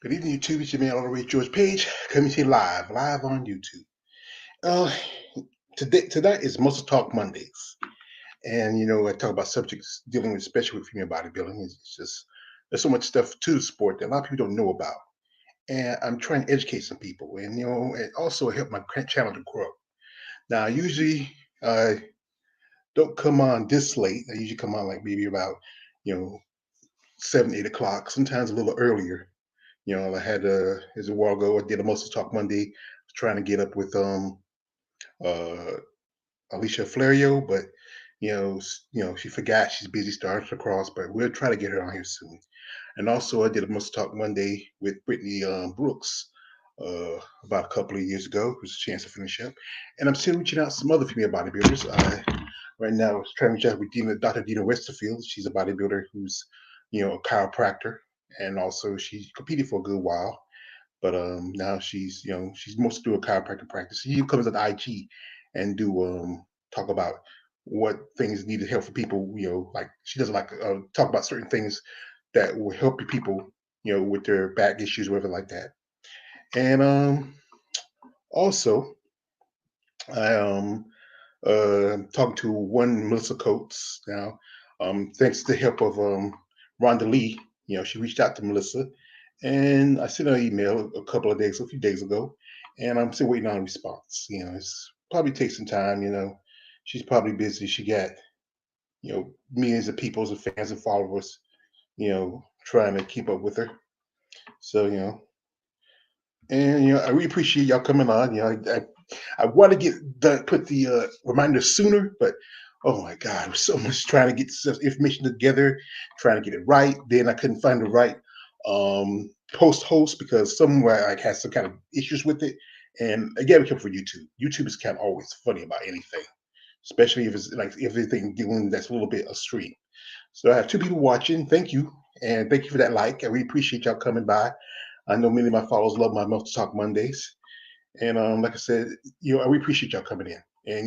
Good evening, YouTube. It's your man, all the way George Page, coming to you live on YouTube. Uh, tonight is MuscleTalk Mondays, and I talk about subjects dealing with, especially with female bodybuilding. It's just there's so much stuff to the sport that a lot of people don't know about, and I'm trying to educate some people, and and also help my channel to grow. Now, usually I don't come on this late. I usually come on like maybe about you know 7, 8 o'clock, sometimes a little earlier. I had as a while ago, I did a Muscle Talk Monday, trying to get up with uh Alicia Flario, but she forgot she's busy starting to cross, but we'll try to get her on here soon. And also I did a Muscle Talk Monday with Brittany Brooks about a couple of years ago. It was a chance to finish up. And I'm still reaching out to some other female bodybuilders. Right now I was trying to reach out with Dr. Dina Westerfield. She's a bodybuilder who's, a chiropractor, and also she competed for a good while. But now she's mostly doing chiropractic practice. She comes at IG and do talk about what things need to help for people. Like she doesn't like talk about certain things that will help people, with their back issues, whatever like that. And also, I talking to one Melissa Coates now. Thanks to the help of Rhonda Lee, she reached out to Melissa, and I sent her an email a few days ago, and I'm still waiting on a response. It's probably take some time. She's probably busy. She got millions of people and fans and followers, trying to keep up with her. So and I really appreciate y'all coming on. I want to get done, put the reminder sooner, but oh my God, there's so much trying to get this information together, trying to get it right. Then I couldn't find the right post host because somewhere I had some kind of issues with it. And again, we come from YouTube. YouTube is kind of always funny about anything, especially if it's like everything doing that's a little bit extreme. So I have two people watching. Thank you. And thank you for that like. I really appreciate y'all coming by. I know many of my followers love my Multi Talk Mondays. And like I said, we appreciate y'all coming in. And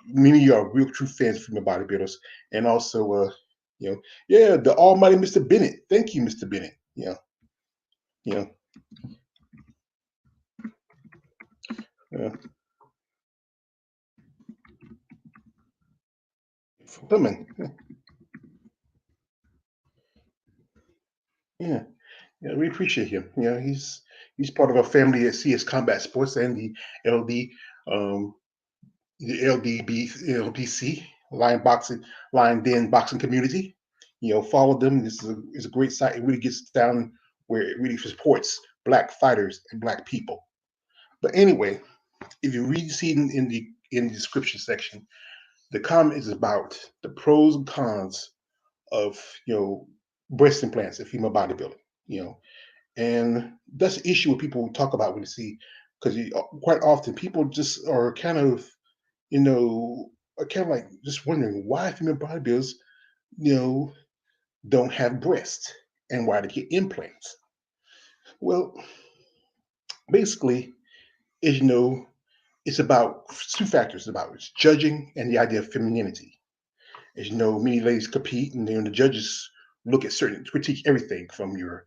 many of you are real true fans from the bodybuilders. And also yeah, the almighty Mr. Bennett. Thank you, Mr. Bennett. You know, uh, for coming. Yeah. Yeah, we appreciate him. He's part of our family at CS Combat Sports and LD um the LDBC Lion Boxing Lion Den Boxing Community. Follow them. This is a great site. It really gets down where it really supports black fighters and black people. But anyway, if you read see in the description section, the comment is about the pros and cons of breast implants and female bodybuilding. You know, and that's the issue what people talk about when you see, because quite often people just are kind of, are kind of like just wondering why female bodybuilders, you know, don't have breasts and why they get implants. Well, basically, is it's about two factors about it's judging and the idea of femininity. As many ladies compete, and then the judges look at certain critique everything from your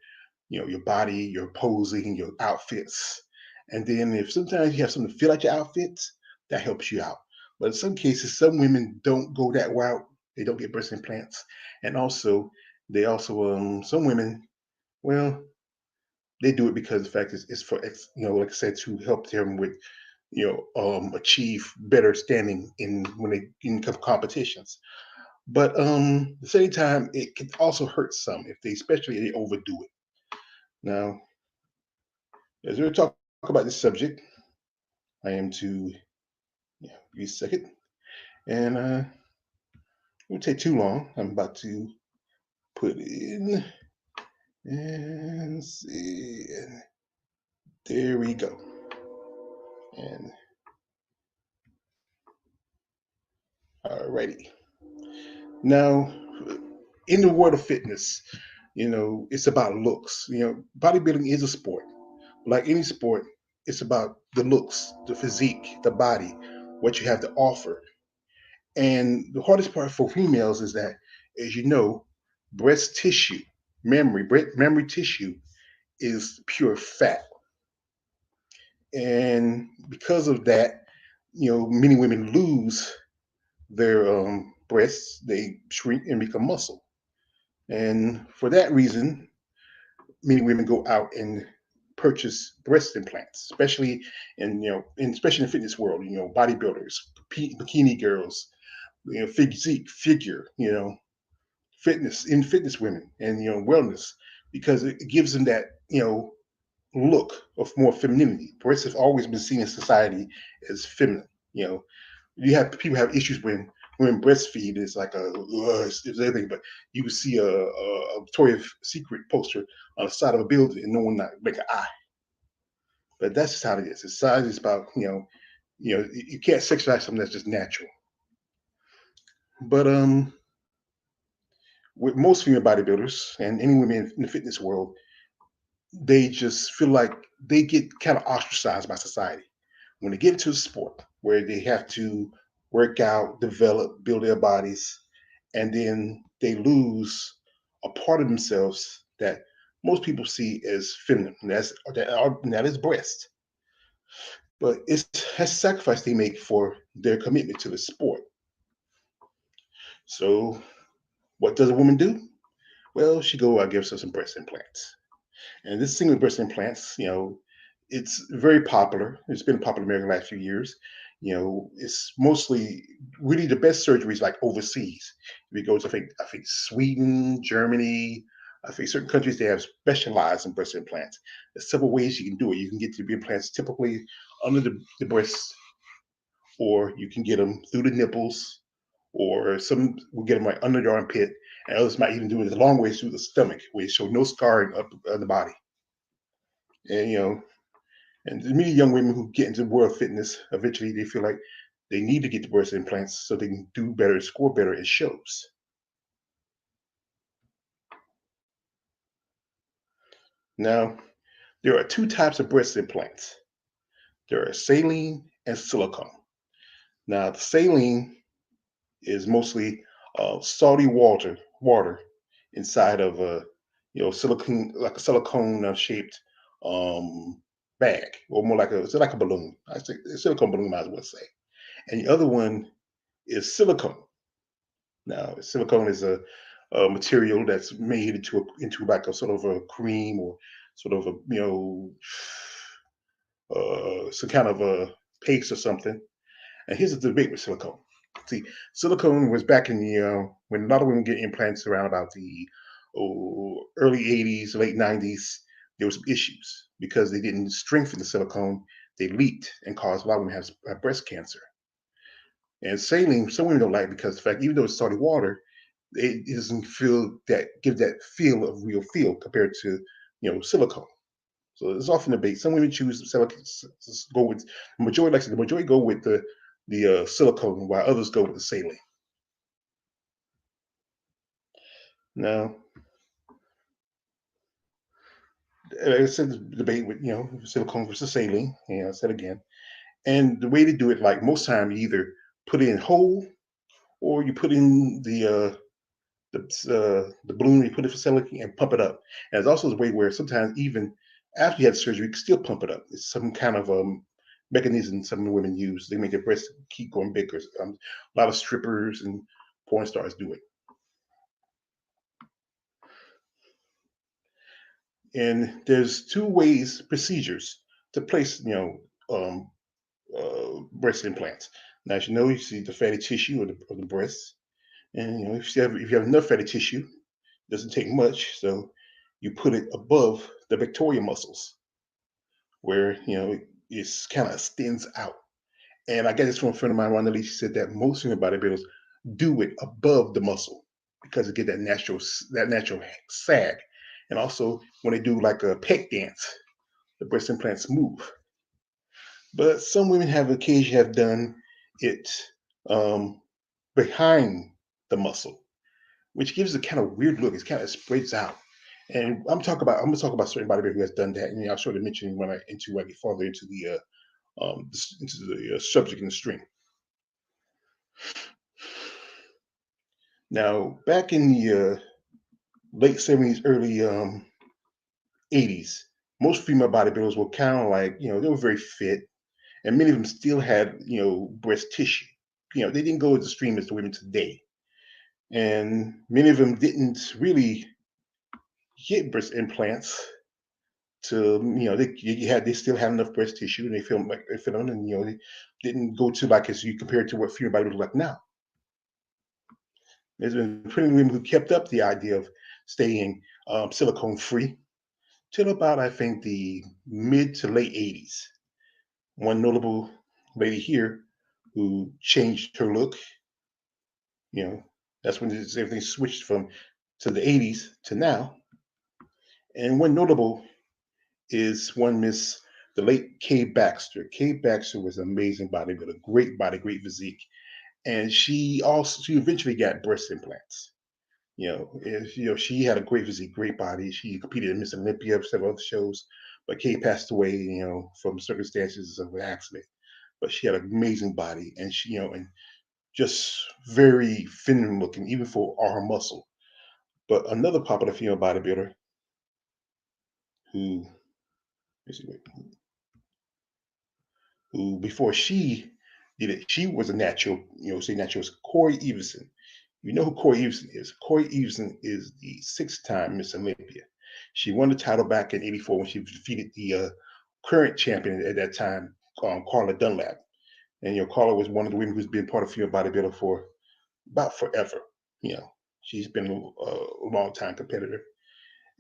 body, your posing, your outfits. And then if sometimes you have something to feel like your outfits, that helps you out. But in some cases, some women don't go that route. They don't get breast implants. And also, they also, some women, well, they do it because the fact is, it's for, like I said, to help them with, achieve better standing in when they in competitions. But at the same time, it can also hurt some if they, especially if they overdo it. Now, as we talk about this subject, I am to give me a second, and it won't take too long. I'm about to put in and see. And there we go. And alrighty. Now, in the world of fitness, it's about looks. Bodybuilding is a sport. Like any sport, it's about the looks, the physique, the body, what you have to offer. And the hardest part for females is that, as you know, breast tissue, memory tissue is pure fat. And because of that, many women lose their breasts, they shrink and become muscle. And for that reason, many women go out and purchase breast implants, especially especially in the fitness world. Bodybuilders, bikini girls, physique, figure, fitness women, and wellness, because it gives them that look of more femininity. Breasts have always been seen in society as feminine. You have people have issues when women breastfeed. It's like it's everything. But you would see a Victoria's Secret poster on the side of a building, and no one not make an eye. But that's just how it is. Society is about you can't sexualize something that's just natural. But with most female bodybuilders and any women in the fitness world, they just feel like they get kind of ostracized by society when they get into a sport where they have to work out, develop, build their bodies, and then they lose a part of themselves that most people see as feminine. And that is breast. But it's a sacrifice they make for their commitment to the sport. So what does a woman do? Well, she go out and gives herself some breast implants. And this single breast implants, it's very popular. It's been popular in America the last few years. It's mostly really the best surgeries like overseas. If you go to I think Sweden, Germany, I think certain countries they have specialized in breast implants. There's several ways you can do it. You can get the implants typically under the breast, or you can get them through the nipples, or some will get them right under the armpit, and others might even do it a long way through the stomach, where you show no scarring up on the body. And and many young women who get into world fitness, eventually they feel like they need to get the breast implants so they can do better, score better at shows. Now, there are two types of breast implants. There are saline and silicone. Now, the saline is mostly salty water inside of a silicone, like a silicone shaped um, bag, or more like it's like a balloon. I say a silicone balloon, might as well say. And the other one is silicone. Now, silicone is a material that's made into like a sort of a cream, or sort of a some kind of a paste or something. And here's the debate with silicone. See, silicone was back in the when a lot of women get implants around about the early '80s, late '90s. There was some issues because they didn't strengthen the silicone. They leaked and caused a lot of women have breast cancer. And saline, some women don't like because the fact, even though it's salty water, it doesn't give that feel of real feel compared to silicone. So there's often debate. Some women choose silicone, go with the majority go with the silicone, while others go with the saline. Now, like I said, the debate with silicone versus saline. I said again, and the way to do it, like most time, you either put it in whole, or you put in the balloon, you put it for silicone and pump it up. And there's also a way where sometimes even after you have surgery, you can still pump it up. It's some kind of mechanism some women use. They make their breasts keep going bigger. A lot of strippers and porn stars do it. And there's two ways, procedures to place, breast implants. Now, as you see the fatty tissue of the breast, and if you have enough fatty tissue, it doesn't take much. So you put it above the Victoria muscles, where it's kind of extends out. And I get this from a friend of mine, Ronald Lee. She said that most human bodybuilders do it above the muscle because it get that natural sag. And also when they do like a pec dance, the breast implants move. But some women have occasionally have done it um, behind the muscle, which gives a kind of weird look. It's kind of spreads out. And I'm gonna talk about certain bodybuilder who has done that, and I'll sort of mention when I get farther into the subject in the stream. Now, back in the late '70s, early '80s, most female bodybuilders were kind of like, they were very fit, and many of them still had, breast tissue. They didn't go as extreme as the women today, and many of them didn't really get breast implants to, they still had enough breast tissue, and they feel like they fit on, and they didn't go to, like, as you compare it to what female body look like now. There's been plenty of women who kept up the idea of staying silicone free till about, I think, the mid to late 80s. One notable lady here who changed her look, you know, that's when everything switched from to the 80s to now. And one notable is one Miss the late Kay Baxter. Kay Baxter was an amazing bodybuilder, great body, great physique, and she eventually got breast implants. She had a great physique, great body. She competed in Miss Olympia, several other shows, but Kay passed away, from circumstances of an accident. But she had an amazing body, and and just very feminine looking, even for all her muscle. But another popular female bodybuilder who, let's see, wait, who before she did it, she was a natural, say natural, was Corey Everson. You know who Corey Everson is? Corey Everson is the six-time Miss Olympia. She won the title back in '84 when she defeated the current champion at that time, Carla Dunlap. And Carla was one of the women who's been part of female bodybuilder for about forever. You know, she's been a long time competitor.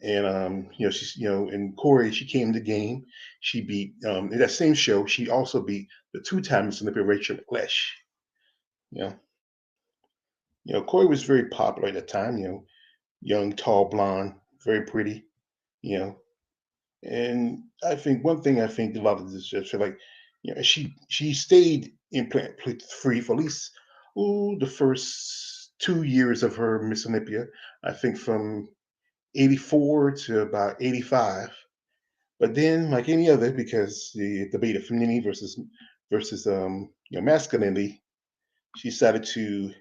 And she's and Corey, she came to game. She beat in that same show. She also beat the two-time Miss Olympia Rachel Lesh. You know, Corey was very popular at the time. Young, tall, blonde, very pretty. You know, and I think one thing I think a lot of this just feel like, she stayed implant free for at least the first 2 years of her Miss Olympia. I think from '84 to about '85. But then, like any other, because the debate of femininity versus masculinity, she decided to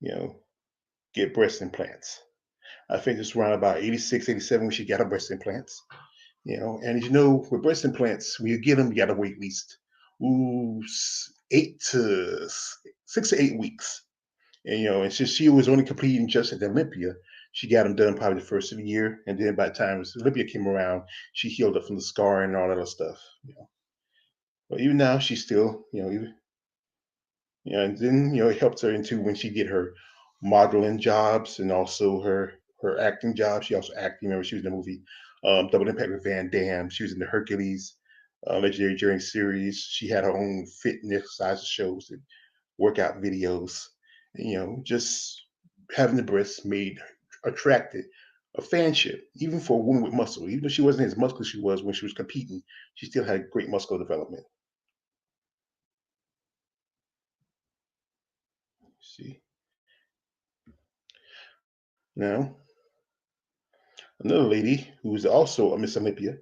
you know get breast implants. I think it's around about 86, 87 when she got her breast implants. And with breast implants, when you get them, you got to wait at least 6 to 8 weeks. And since she was only competing just at the Olympia, she got them done probably the first of the year, and then by the time Olympia came around, she healed up from the scar and all that other stuff. But even now, she's still, and then it helped her into when she did her modeling jobs and also her acting jobs. She also acted. Remember, she was in the movie Double Impact with Van Damme. She was in the Hercules Legendary Journey series. She had her own fitness size shows and workout videos. Just having the breasts made attracted a fanship, even for a woman with muscle. Even though she wasn't as muscular as she was when she was competing, she still had great muscle development. See, now another lady who's also a Miss Olympia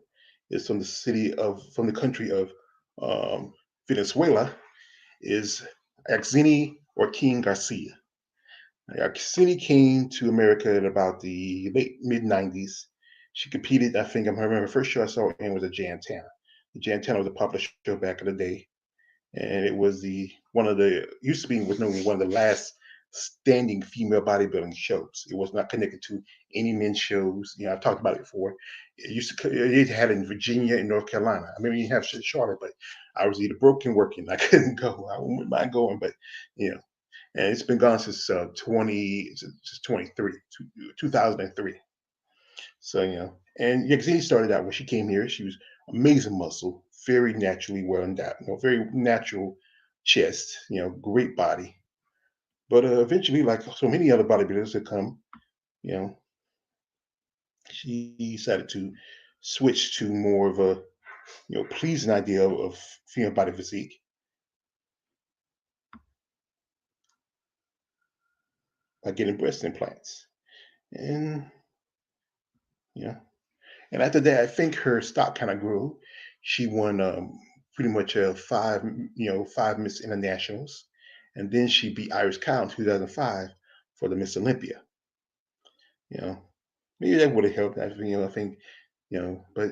is from the country of um, Venezuela, is Axini Joaquin Garcia. Axini came to America in about the late mid '90s. She competed. I think I remember the first show I saw in was a Jantana. The Jantana was a popular show back in the day, and it was the one of the used to be was known as one of the last standing female bodybuilding shows. It was not connected to any men's shows. I've talked about it before. It had in Virginia and North Carolina. I mean, you have Charlotte, but I was either broken working. I couldn't go. I wouldn't mind going, but you know, and it's been gone since 2003. So and Yaxine started out when she came here. She was amazing muscle, very naturally well endowed, very natural chest, great body. But eventually, like so many other bodybuilders that come, you know, she decided to switch to more of a pleasing idea of female body physique by getting breast implants. And yeah, and after that, I think her stock kind of grew. She won pretty much five Miss Internationals, and then she beat Iris Cow in 2005 for the Miss Olympia. You know, maybe that would have helped. I think, but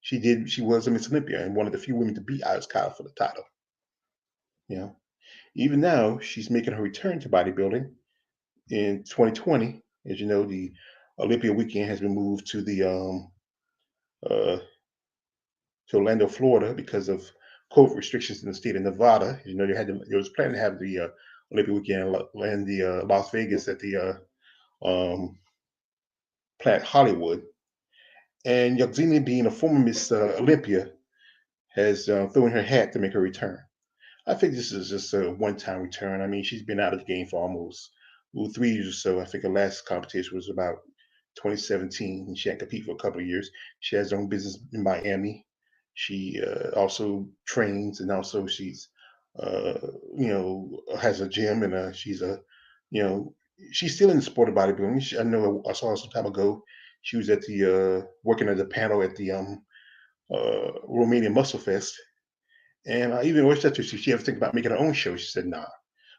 She was a Miss Olympia and one of the few women to beat Iris Kyle for the title. You know, even now she's making her return to bodybuilding in 2020. As you know, the Olympia weekend has been moved uh, to Orlando, Florida, because of COVID restrictions in the state of Nevada. You know, they was planning to have the Olympia weekend in the Las Vegas at the um, Planet Hollywood. And Yoxina, being a former Miss Olympia, has thrown her hat to make her return. I think this is just a one-time return. I mean, she's been out of the game for almost 3 years or so. I think her last competition was about 2017, and she had competed for a couple of years. She has her own business in Miami. She also trains, and also she's, uh, has a gym, and you know, she's still in the sport of bodybuilding. I know I saw her some time ago. She was at the working as a panel at the Romanian Muscle Fest, and I even always said to her, she ever think about making her own show. She said, nah.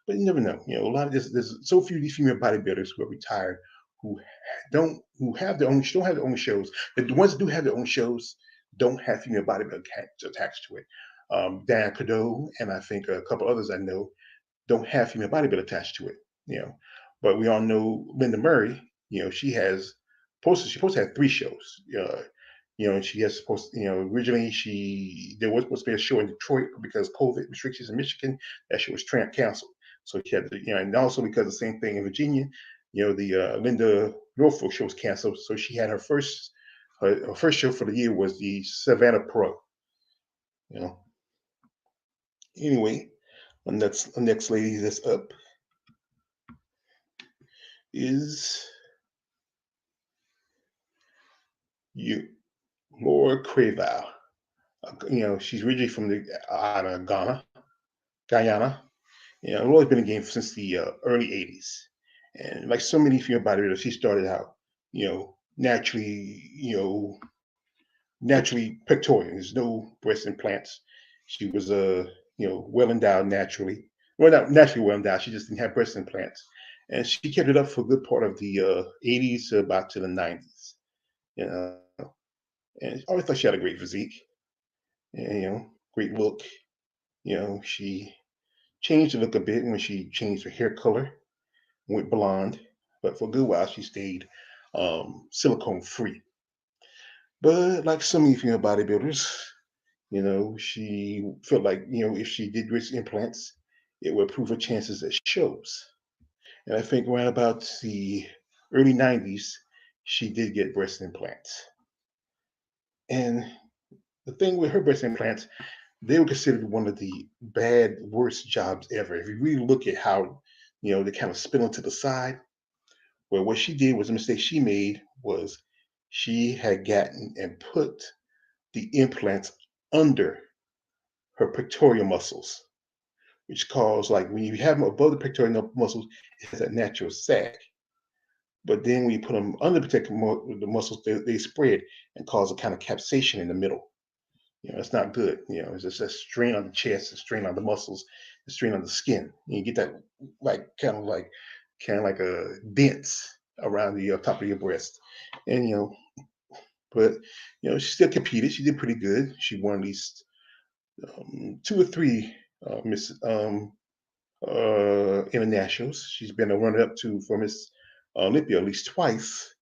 But you never know. You know, a lot of this, there's so few of these female bodybuilders who are retired who who have their own, don't have their own shows. The ones that do have their own shows don't have female bodybuilders attached to it. Dan Cadeau and I think a couple others I know don't have female bodybuilding attached to it. You know, but we all know Linda Murray. You know, she's supposed to have three shows. She has supposed. Originally there was supposed to be a show in Detroit, but because COVID restrictions in Michigan, that show was canceled. So she had to, and also because the same thing in Virginia, the Linda Norfolk show was canceled. So she had her first show for the year was the Savannah Pro. You know. Anyway, the next lady that's up is you, Laura Craval. She's originally from the out of Guyana. Laura's been in the game since the early '80s, and like so many female bodybuilders, she started out, naturally, naturally pectoral. There's no breast implants. She was well endowed naturally. Well, not naturally well endowed. She just didn't have breast implants, and she kept it up for a good part of the '80s to about to the '90s. You know, and I always thought she had a great physique, and great look. She changed the look a bit when she changed her hair color, went blonde, but for a good while she stayed silicone free. But like so many female bodybuilders, she felt like, if she did breast implants, it would improve her chances at shows. And I think around about the early '90s, she did get breast implants. And the thing with her breast implants, they were considered one of the worst jobs ever. If you really look at how, they kind of spin to the side, well, what she did was a mistake she made was she had gotten and put the implants under her pectoral muscles, which caused, like, when you have them above the pectoral muscles, it has a natural sag. But then when you put them under the muscles, they spread and cause a kind of capsation in the middle. It's not good. It's just a strain on the chest, a strain on the muscles, a strain on the skin. And you get that like kind of like a dents around the top of your breast. And but she still competed. She did pretty good. She won at least two or three Miss internationals. She's been a runner up to for Miss Olympia at least twice.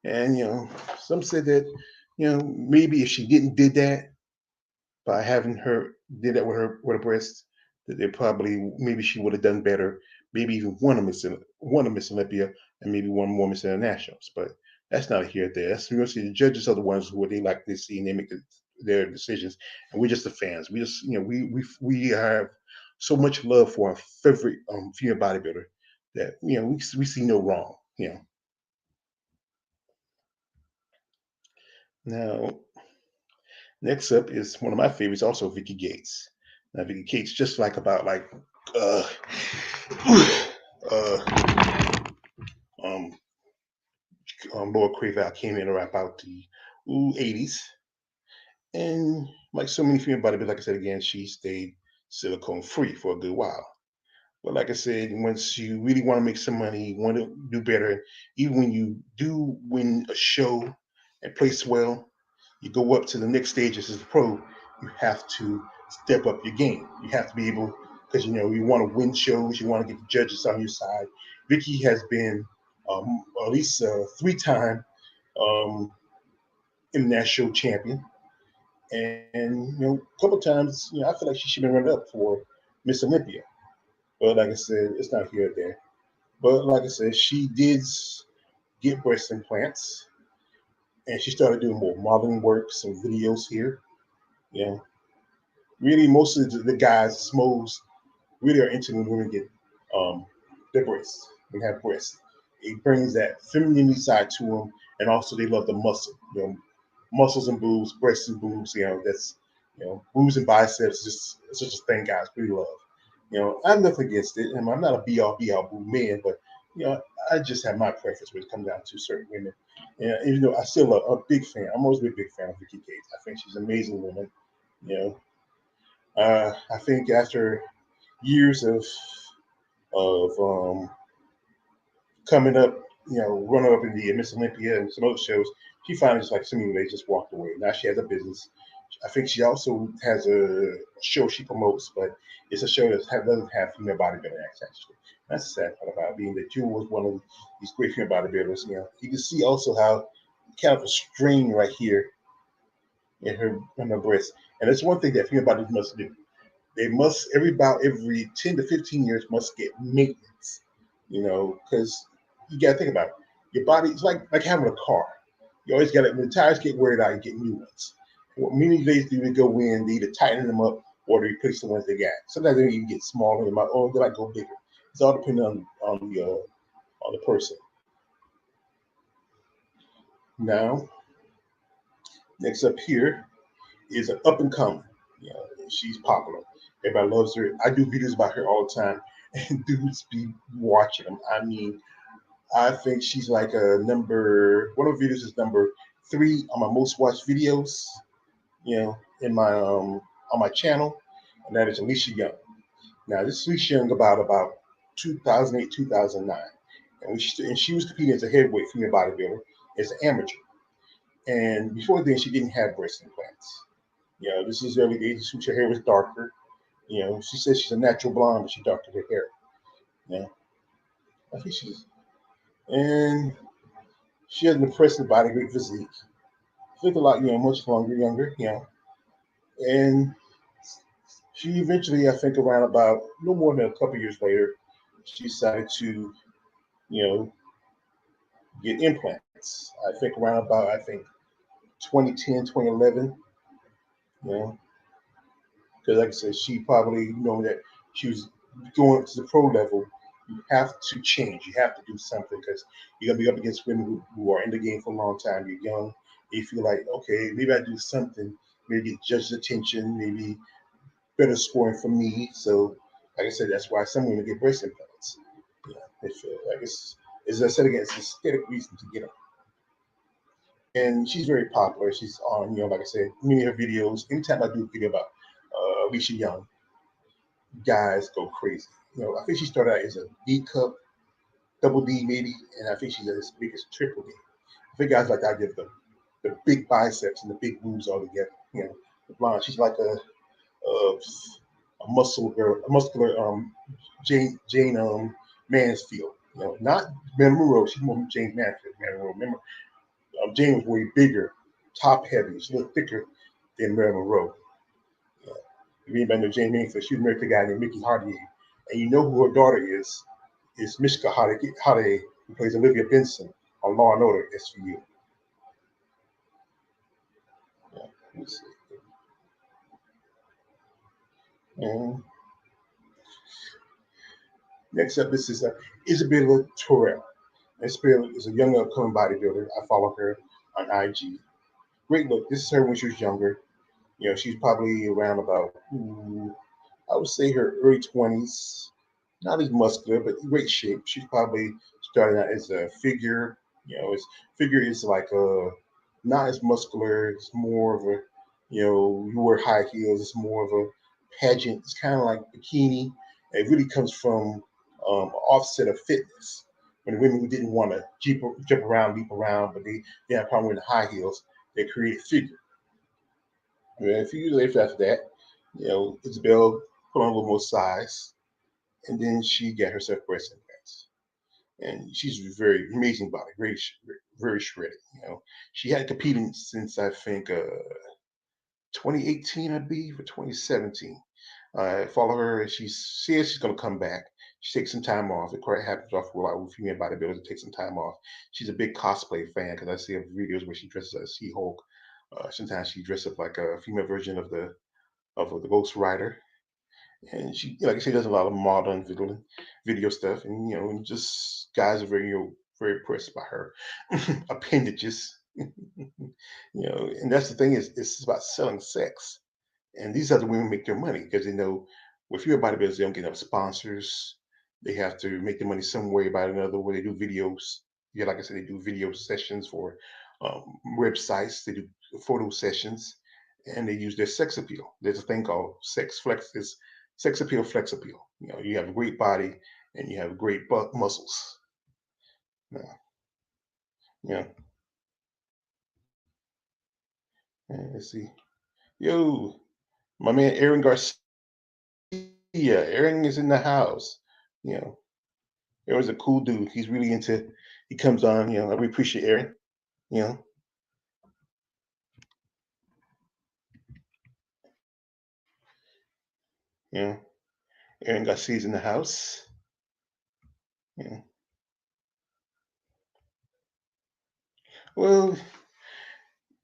And some said that maybe if she didn't did that by having her did that with her breast, that they probably maybe she would have done better. Maybe even won a Miss Olympia and maybe one more Miss Internationals. But that's not here or there. That's see the judges are the ones who they like to see and they make their decisions, and we're just the fans. We just we have so much love for our favorite female bodybuilder that we see no wrong. Now, next up is one of my favorites, also Vicky Gates. Now, Vicky Gates, just like about like uh, uh, um, Laura Craval came in around about the '80s, and like so many female bodybuilders, like I said again, she stayed silicone free for a good while. But like I said, once you really want to make some money, you want to do better, even when you do win a show and place well, you go up to the next stages as a pro, you have to step up your game. You have to be able, because you want to win shows, you want to get the judges on your side. Vicky has been at least a three-time um, international champion, and a couple times, I feel like she should be running up for Miss Olympia. But like I said, it's not here or there. But like I said, she did get breast implants, and she started doing more modeling work, some videos here. You know, really, most of the guys, most really are into when women get um, their breasts, when they have breasts. It brings that femininity side to them, and also they love the muscle. Muscles and boobs, breasts and boobs. That's boobs and biceps. Just it's just a thing guys really love. I'm nothing against it, and I'm not a be all boob man, but you know, I just have my preference when it comes down to certain women. And I still a big fan. I'm always been a big fan of Vicky Gates. I think she's an amazing woman. You I think after years of coming up, running up in the Miss Olympia and some other shows, she finally just like Simone they just walked away. Now she has a business. I think she also has a show she promotes, but it's a show that doesn't have female bodybuilding acts actually. That's the sad part about it, being that Jewel was one of these great female bodybuilders. You can see also how kind of a strain right here in her breast, and that's one thing that female bodybuilders must do. They must every 10 to 15 years must get maintenance, because you got to think about it. Your body is like having a car. You always got to, when the tires get wear out, you get new ones. What many days do they go in, they either tighten them up or they replace the ones they got. Sometimes they even get smaller, or they might go bigger. It's all depending on the person. Now, next up here is an up and coming. She's popular. Everybody loves her. I do videos about her all the time, and dudes be watching them. I mean, I think she's like a number. One of her videos is number 3 on my most watched videos. In my on my channel, and that is Alicia Young. Now, this is Alicia Young about 2008, 2009, and she was competing as a heavyweight female bodybuilder as an amateur. And before then, she didn't have breast implants. This is early days. Her hair was darker. She says she's a natural blonde, but she darkened her hair. Yeah, I think she's, and she has an impressive body, great physique. She looked a lot, much longer, younger, and she eventually, I think, around about no more than a couple years later, she decided to, you know, get implants. I think around about, 2010, 2011, you know, because like I said, she probably, that she was going to the pro level. You have to change. You have to do something because you're gonna be up against women who are in the game for a long time. You're young. You feel like, okay, maybe I do something, maybe get judges' attention, maybe better scoring for me. So, like I said, that's why some women get breast implants. Yeah, they feel like as I said again, it's a aesthetic reason to get them. And she's very popular. She's on, like I said, many of her videos. Anytime I do a video about Alicia Young, guys go crazy. I think she started out as a D cup, double D maybe, and I think she's as big as triple D. I think guys like that give the big biceps and the big boobs all together. The blonde. She's like a muscle girl, a muscular Jane Mansfield. Not Marilyn Monroe. She's more Jane Mansfield. Marilyn Monroe. Remember, Jane was way bigger, top heavy. She's a little thicker than Marilyn Monroe. Uh, if anybody know Jane Mansfield, she was married to a guy named Mickey Hardy, and you know who her daughter is Mishka Hardy, who plays Olivia Benson on Law and Order SVU. Yeah, let me see. And next up, this is Isabella Terrell. Isabella is a young upcoming bodybuilder. I follow her on IG. Great look. This is her when she was younger. She's probably around about, I would say her early 20s. Not as muscular, but in great shape. She's probably starting out as a figure. His figure is like not as muscular. It's more of a, you wear high heels. It's more of a pageant. It's kind of like bikini. It really comes from offset of fitness. When women who didn't want to jump around, leap around, but they had a problem with the high heels, they create a figure. And a few years later after that, Isabel put on a little more size, and then she got herself breast implants. And she's a very amazing body, very shredded. She hadn't competed since I think 2018, I believe, or 2017. I follow her, and she says she's going to come back. She takes some time off. It quite happens off a lot with female bodybuilders to take some time off. She's a big cosplay fan because I see her videos where she dresses as She-Hulk. Sometimes she dresses up like a female version of the Ghost Rider, and she, like I say, does a lot of modern video stuff, and just guys are very impressed by her appendages. And that's the thing is, it's about selling sex. And these other women make their money because they know with fewer bodybuilders, they don't get enough sponsors. They have to make their money some way by another way. They do videos. Yeah, like I said, they do video sessions for websites. They do photo sessions, and they use their sex appeal. There's a thing called sex appeal, flex appeal. You have a great body and you have great butt muscles. Yeah, yeah. And let's see. Yo, my man Aaron Garcia. Aaron is in the house. You know, Aaron's a cool dude. He's really into. He comes on. I really appreciate Aaron. You know, you know, Aaron Garcia's in the house. Yeah. Well,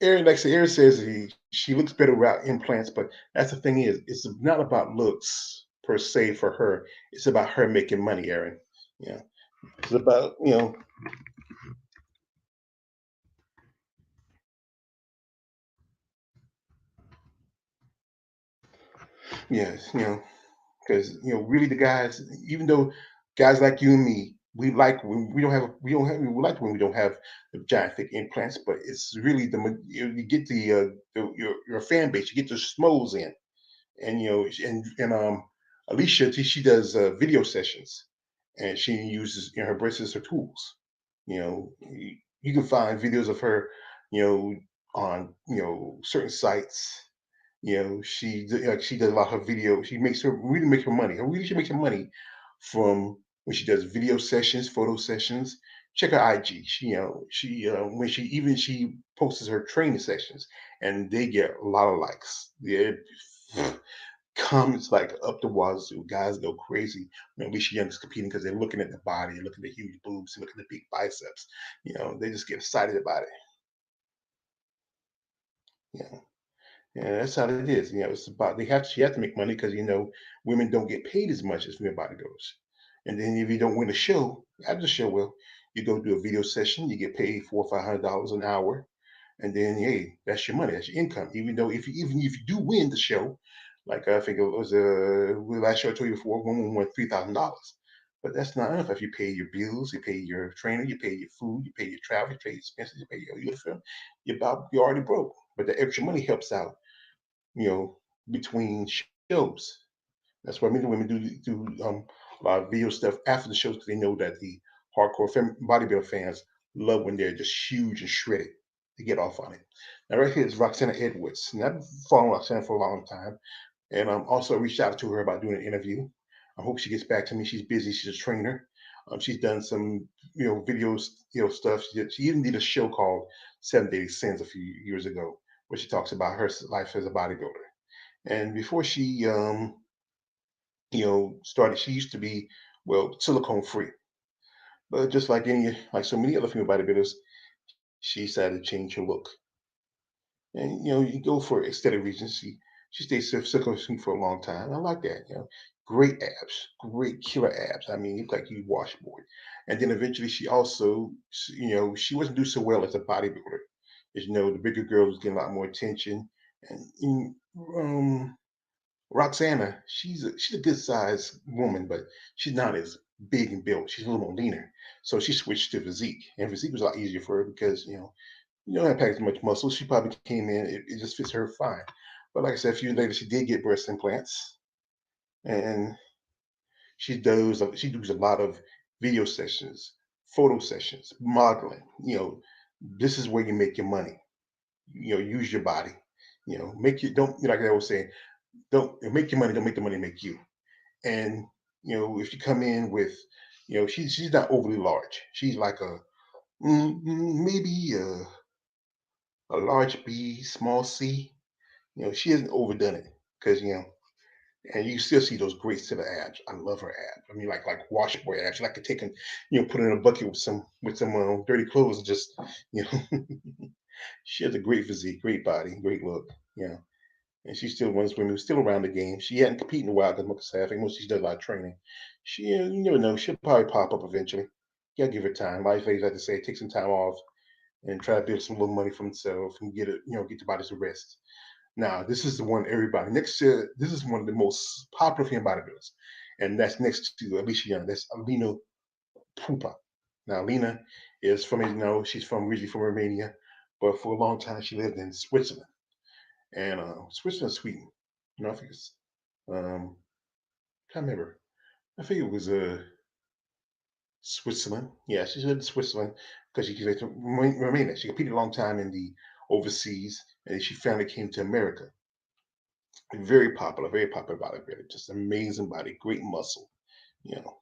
Aaron, like I said, Aaron says she looks better without implants, but that's the thing is, it's not about looks per se for her. It's about her making money, Aaron. Yeah. It's about yes, because really the guys, even though guys like you and me, we like when we don't have the giant thick implants, but it's really you get your fan base, you get the schmoes in, and Alicia, she does video sessions, and she uses her breasts as her tools. You can find videos of her, you know, on certain sites. She does a lot of her video. She makes her really make her money. Her really she makes her money from when she does video sessions, photo sessions. Check her IG. She when she posts her training sessions, and they get a lot of likes. Yeah, comments like up the wazoo. Guys go crazy when Alicia Young is competing because they're looking at the body, they're looking at the huge boobs, they're looking at the big biceps. They just get excited about it. Yeah. Yeah, that's how it is. It's about she has to make money because women don't get paid as much as female bodybuilders. And then if you don't win a show, after the show, well, you go do a video session, you get paid $400 or $500 an hour, and then hey, that's your money, that's your income. Even if you do win the show, like I think it was the last show I told you before, woman won $3,000. But that's not enough if you pay your bills, you pay your trainer, you pay your food, you pay your travel, you pay your expenses, you pay your uniform. You're already broke. But the extra money helps out you know, between shows. That's why many women do a lot of video stuff after the shows because they know that the hardcore bodybuilder fans love when they're just huge and shredded. They get off on it. Now, right here is Roxana Edwards. And I've followed Roxana for a long time, and also reached out to her about doing an interview. I hope she gets back to me. She's busy. She's a trainer. She's done some, videos, stuff. She even did a show called Seven Daily Sins a few years ago, where she talks about her life as a bodybuilder. And before she, started, she used to be, well, silicone free. But just like so many other female bodybuilders, she decided to change her look. And you go for aesthetic reasons. She stayed silicone free for a long time. I like that. Great abs, great killer abs. I mean, it's like you washboard. And then eventually, she also, she wasn't doing so well as a bodybuilder. As the bigger girls was getting a lot more attention, and Roxana, she's a good sized woman, but she's not as big and built. She's a little more leaner. So she switched to physique, and physique was a lot easier for her because you don't have to pack as much muscle. She probably came in; it just fits her fine. But like I said, a few years later, she did get breast implants, and she does a lot of video sessions, photo sessions, modeling. This is where you make your money. Use your body. Make you don't like I was saying, don't make your money, don't make the money make you. And if you come in with, she's not overly large. She's like maybe a large B, small C. She hasn't overdone it because and you still see those great set of abs. I love her abs. I mean, like washboard abs. Like to take and put her in a bucket with some dirty clothes. And just you know, she has a great physique, great body, great look. You know, and she still runs women, still around the game. She hadn't competed in a while because, like I say, I think most she does a lot of training. She, you never know, she'll probably pop up eventually. You gotta give her time. Life, ladies, like to say, take some time off and try to build some little money for himself and get it, get your body to rest. Now, this is the one everybody next to. This is one of the most popular female bodybuilders, and that's next to Alicia Young. That's Alina Pupa. Now, Alina is from she's from originally from Romania, but for a long time she lived in Switzerland and Switzerland, Sweden. I think it's um, can't remember. I think it was Switzerland. Yeah, she lived in Switzerland because she came to Romania. She competed a long time in the overseas, and she finally came to America. Very popular bodybuilder. Just amazing body, great muscle. You know,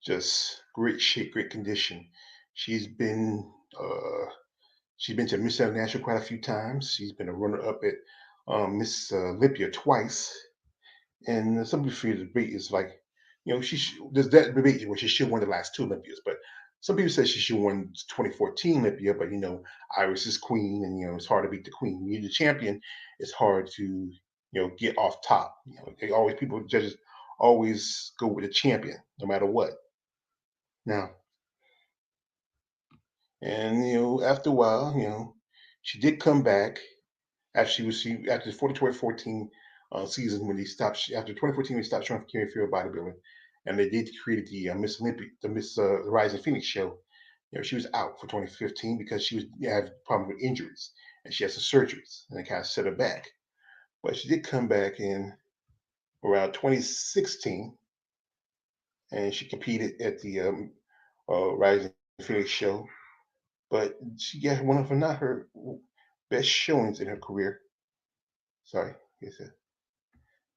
just great shape, great condition. She's been uh, she's been to Miss International quite a few times. She's been a runner up at Miss Olympia twice. And some people feel the debate is like, there's that debate where she should win the last two Olympias, but some people say she should win 2014 Olympia, but Iris is queen, and it's hard to beat the queen. When you're the champion, it's hard to get off top. They always people judges always go with the champion no matter what. Now, and after a while, she did come back after after the 2014 season when they stopped after 2014 they stopped showing Carrie Field bodybuilding, and they did create the Miss Olympic, the Miss Rising Phoenix show. She was out for 2015 because she was had problem with injuries and she had some surgeries and it kind of set her back. But she did come back in around 2016 and she competed at the Rising Phoenix show. But she got one of her not her best showings in her career. Sorry, yes,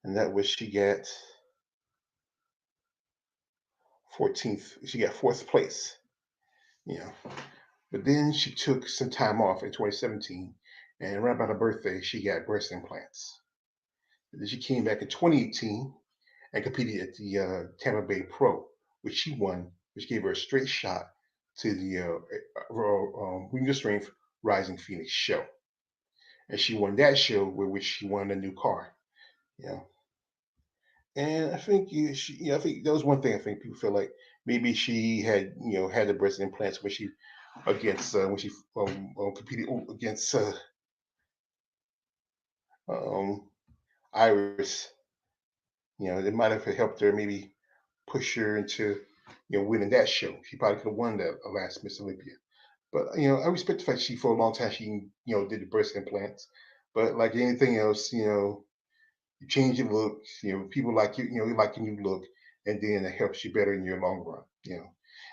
and that was she got 14th. She got fourth place. You know, but then she took some time off in 2017, and right about her birthday, she got breast implants. And then she came back in 2018 and competed at the Tampa Bay Pro, which she won, which gave her a straight shot to the Wing Your Strength Rising Phoenix show. And she won that show, with which she won a new car. You know, and I think I think that was one thing I think people feel like maybe she had had the breast implants when she competed against um, Iris. It might have helped her maybe push her into winning that show. She probably could have won that last Miss Olympia. But I respect the fact she for a long time she did the breast implants. But like anything else, you change your look. People like you like your new look, and then it helps you better in your long run.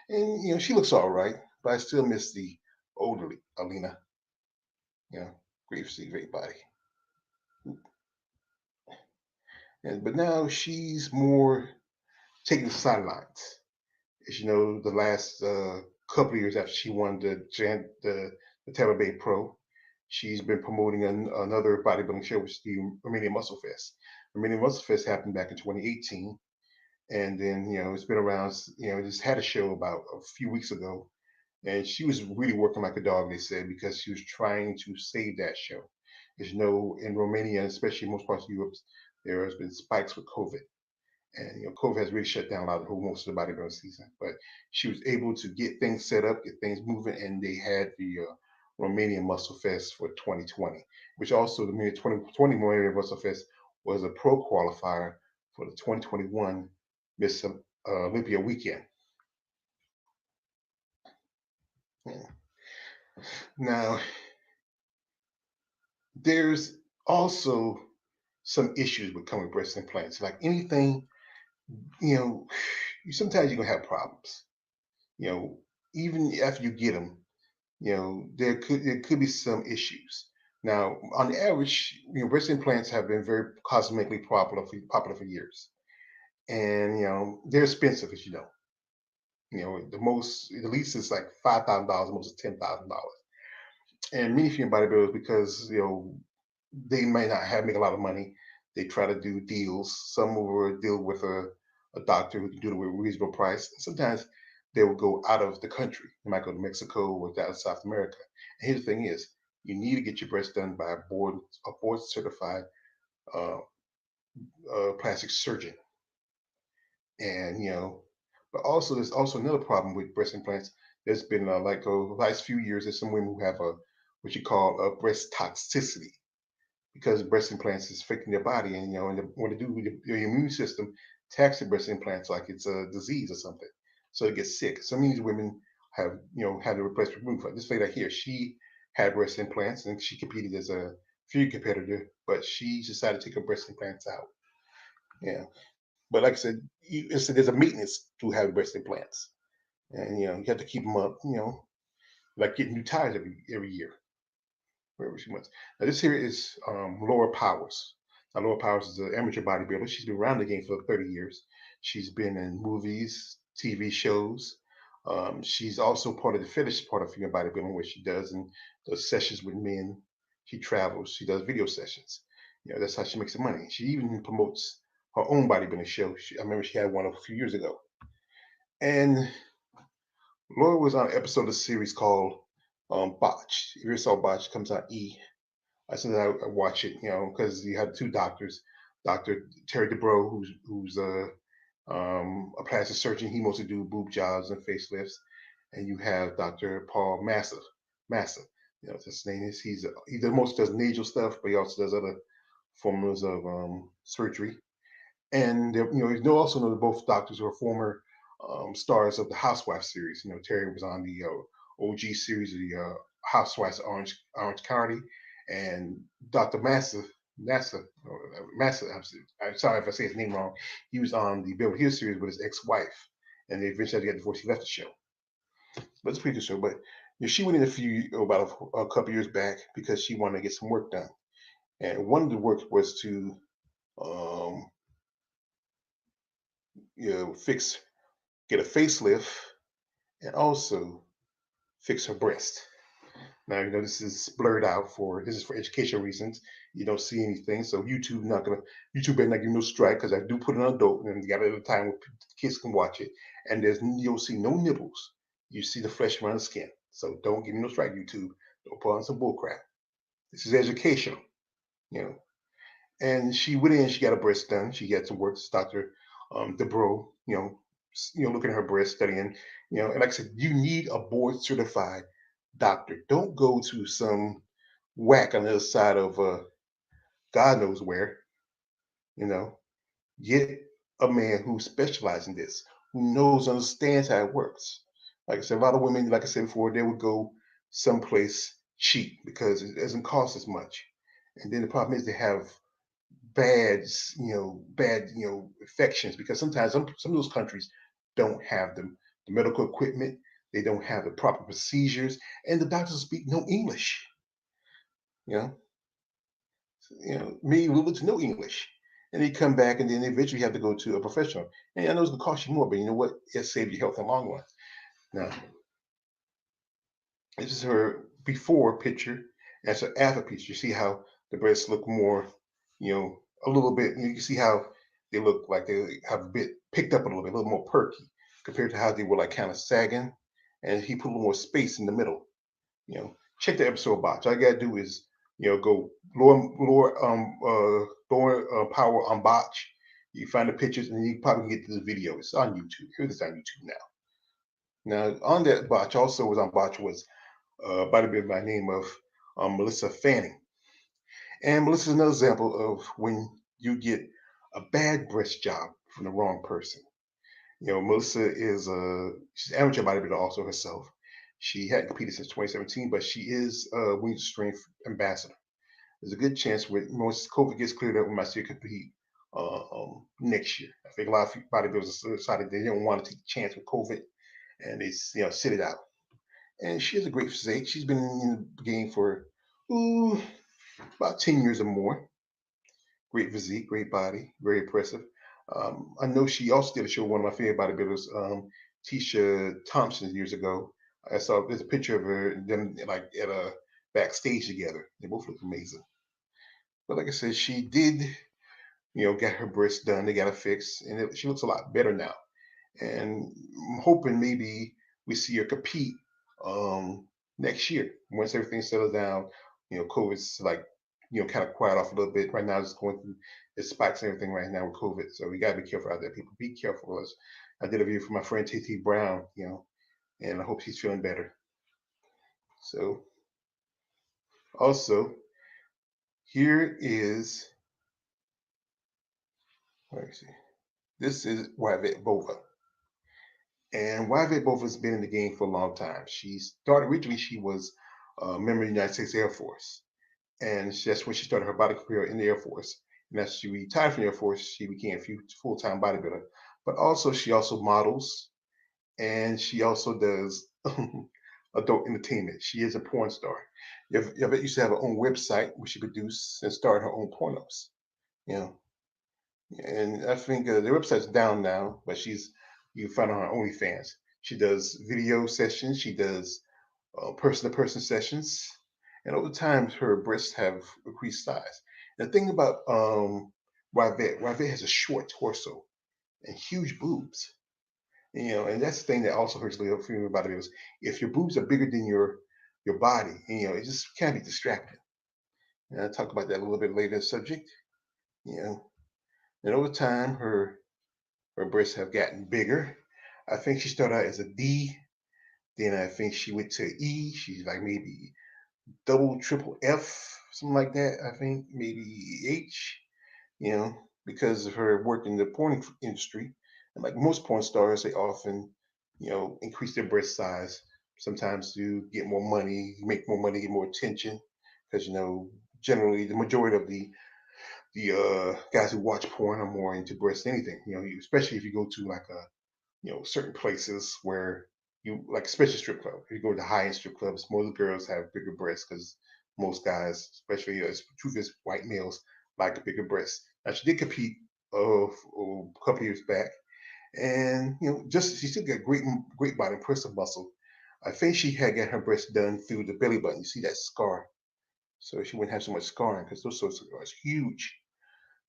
And she looks all right, but I still miss the older Alina. Great physique, great body. And but now she's more taking the sidelines. As you know, the last couple of years after she won the Tampa Bay Pro, she's been promoting another bodybuilding show, which is the Romania Muscle Fest. Romania Muscle Fest happened back in 2018, and then it's been around. Just had a show about a few weeks ago, and she was really working like a dog. They said because she was trying to save that show. As you know, in Romania, especially most parts of Europe, there has been spikes with COVID, and COVID has really shut down a lot of most of the bodybuilding season. But she was able to get things set up, get things moving, and they had the Romanian Muscle Fest for 2020, which also the 2020 Romanian Muscle Fest was a pro qualifier for the 2021 Miss Olympia weekend. Yeah. Now, there's also some issues with coming breast implants. Like anything, you know, sometimes you're gonna have problems. You know, even after you get them, there could be some issues. Now, on the average, breast implants have been very cosmetically popular for years, and they're expensive, as you know. The least is like $5,000, the most is $10,000. And many female bodybuilders, because they might not have make a lot of money, they try to do deals. Some will deal with a doctor who can do it with a reasonable price. Sometimes they will go out of the country. They might go to Mexico or down to South America. And here's the thing: is you need to get your breast done by a board certified uh, plastic surgeon. And but also there's also another problem with breast implants. There's been like the last few years, there's some women who have a what you call a breast toxicity because breast implants is affecting their body, and what to do with your immune system attacks the breast implants like it's a disease or something, so it gets sick. Some of these women have had their breast removed. Like this lady here, she had breast implants and she competed as a feud competitor, but she decided to take her breast implants out. Yeah, but like I said, there's a maintenance to having breast implants, and you have to keep them up. Like getting new tires every year, wherever she went. Now this here is Laura Powers. Now Laura Powers is an amateur bodybuilder. She's been around the game for 30 years. She's been in movies, TV shows. She's also part of the fetish part of female bodybuilding, where she does sessions with men. She travels. She does video sessions. That's how she makes the money. She even promotes her own bodybuilding show. I remember she had one a few years ago. And Laura was on an episode of the series called Botch. If you ever saw Botch, it comes on E. I said I watch it, because you had two doctors, Doctor Terry DeBro, who's a plastic surgeon. He mostly do boob jobs and facelifts, and you have Doctor Paul Massa. His name is. He the most does nasal stuff, but he also does other forms of surgery. And also know that both doctors were former stars of the Housewife series. Terry was on the OG series of the Housewives of Orange County, and Dr. Massa. I'm sorry if I say his name wrong. He was on the Beverly Hills series with his ex-wife, and they eventually got divorced. He left the show, but it's a pretty good show. But she went in about a couple years back because she wanted to get some work done, and one of the work was to um, fix get a facelift, and also fix her breast. Now this is blurred out for this is for educational reasons. You don't see anything, so YouTube better not give no strike because I do put it on adult and you got it at a time where kids can watch it. And you'll see no nibbles. You see the flesh around the skin. So don't give me no strike, YouTube. Don't put on some bullcrap. This is educational, you know. And she went in, she got her breast done. She got some work. This Dr. DeBro, looking at her breast, studying, and like I said, you need a board certified doctor. Don't go to some whack on the other side of God knows where, you know. Get a man who specializes in this, who knows, understands how it works. Like I said, a lot of women, like I said before, they would go someplace cheap because it doesn't cost as much. And then the problem is they have bad, infections because sometimes some of those countries don't have the medical equipment, they don't have the proper procedures, and the doctors speak no English. You know, many will to no English, and they come back, and then eventually have to go to a professional. And I know it's gonna cost you more, but you know what? It saves your health in the long run. Now, this is her before picture, and her after picture. You see how the breasts look more, a little bit. You can see how they look like they have a bit picked up a little more perky compared to how they were like kind of sagging. And he put a little more space in the middle. Check the episode box. All you gotta do is, go lower power on botch. You find the pictures, and you probably can get to the video. It's on YouTube. Here it is on YouTube now. Now on that botch also was on botch was bodybuilder by the name of Melissa Fanning. And Melissa is another example of when you get a bad breast job from the wrong person. Melissa is she's an amateur bodybuilder also herself. She hadn't competed since 2017, but she is a Wings of Strength ambassador. There's a good chance with once COVID gets cleared up, we might see her compete next year. I think a lot of bodybuilders decided they didn't want to take a chance with COVID, and they sit it out. And she has a great physique. She's been in the game for ooh, about 10 years or more. Great physique, great body, very impressive. I know she also did a show with one of my favorite bodybuilders, Tisha Thompson, years ago. I saw there's a picture of her and them like at a backstage together. They both look amazing. But like I said, she did, get her breasts done. They got it fixed, and she looks a lot better now. And I'm hoping maybe we see her compete next year once everything settles down. COVID's like kind of quiet off a little bit right now. It's going through the spikes and everything right now with COVID, so we gotta be careful out there. People, be careful. As I did a video for my friend TT Brown, and I hope she's feeling better. So also here is, let me see. This is Yvette Bova. And Yvette Bova has been in the game for a long time. She started originally, she was a member of the United States Air Force. And that's when she started her body career in the Air Force. And as she retired from the Air Force, she became a full-time bodybuilder. But also, she also models, and she also does adult entertainment. She is a porn star. Yvette used to have her own website where she produced and starred her own pornos. You know, and I think the website's down now, but you can find her on OnlyFans. She does video sessions. She does person-to-person sessions, and over time, her breasts have increased size. The thing about Yvette has a short torso and huge boobs. And that's the thing that also hurts little female bodybuilders. If your boobs are bigger than your body, it just can be distracting. And I'll talk about that a little bit later in the subject. You know, and over time, her breasts have gotten bigger. I think she started out as a D, then I think she went to E. She's like maybe double, triple F, something like that. I think maybe H, you know, because of her work in the porn industry. And like most porn stars, they often, increase their breast size sometimes to get more money, make more money, get more attention. Because generally the majority of the guys who watch porn are more into breast than anything. Especially if you go to like a certain places where like especially strip club. If you go to high end strip clubs, most girls have bigger breasts because most guys, especially truth is white males, like a bigger breast. Now she did compete a couple years back, and just she still got great body, impressive muscle. I think she had got her breast done through the belly button. You see that scar, so she wouldn't have so much scarring because those sorts of scars huge.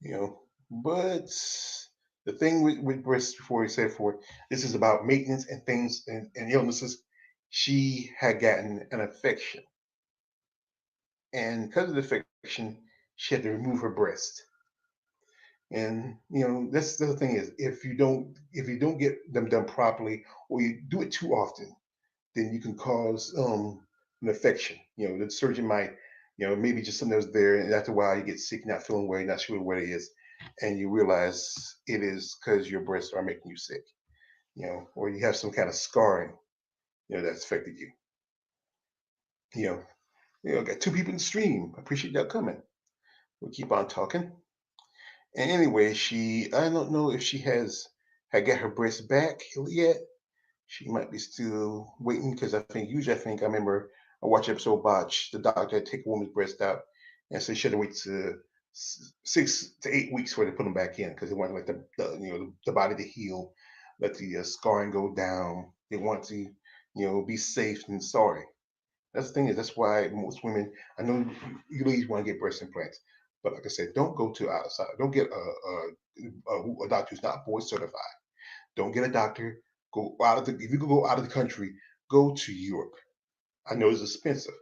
you know. But the thing with breasts, before we say for this is about maintenance and things and illnesses. She had gotten an infection, and because of the infection, she had to remove her breast. And that's the thing is, if you don't get them done properly, or you do it too often, then you can cause an infection. The surgeon might, maybe just something that was there, and after a while you get sick, not feeling well, not sure what it is, and you realize it is because your breasts are making you sick, or you have some kind of scarring, that's affected you. You know, got two people in the stream. I appreciate that coming. We'll keep on talking. And anyway, I don't know if she had got her breasts back yet. She might be still waiting because I remember I watched episode Botch. The doctor had to take a woman's breast out, and so she had to wait to 6 to 8 weeks before they put them back in because they want like the body to heal, let the scarring go down. They want to be safe and sorry. That's the thing is that's why most women, I know you ladies want to get breast implants, but like I said, don't go to outside. Don't get a doctor who's not board certified. Don't get a doctor. Go out of the. If you could go out of the country, go to Europe. I know it's expensive.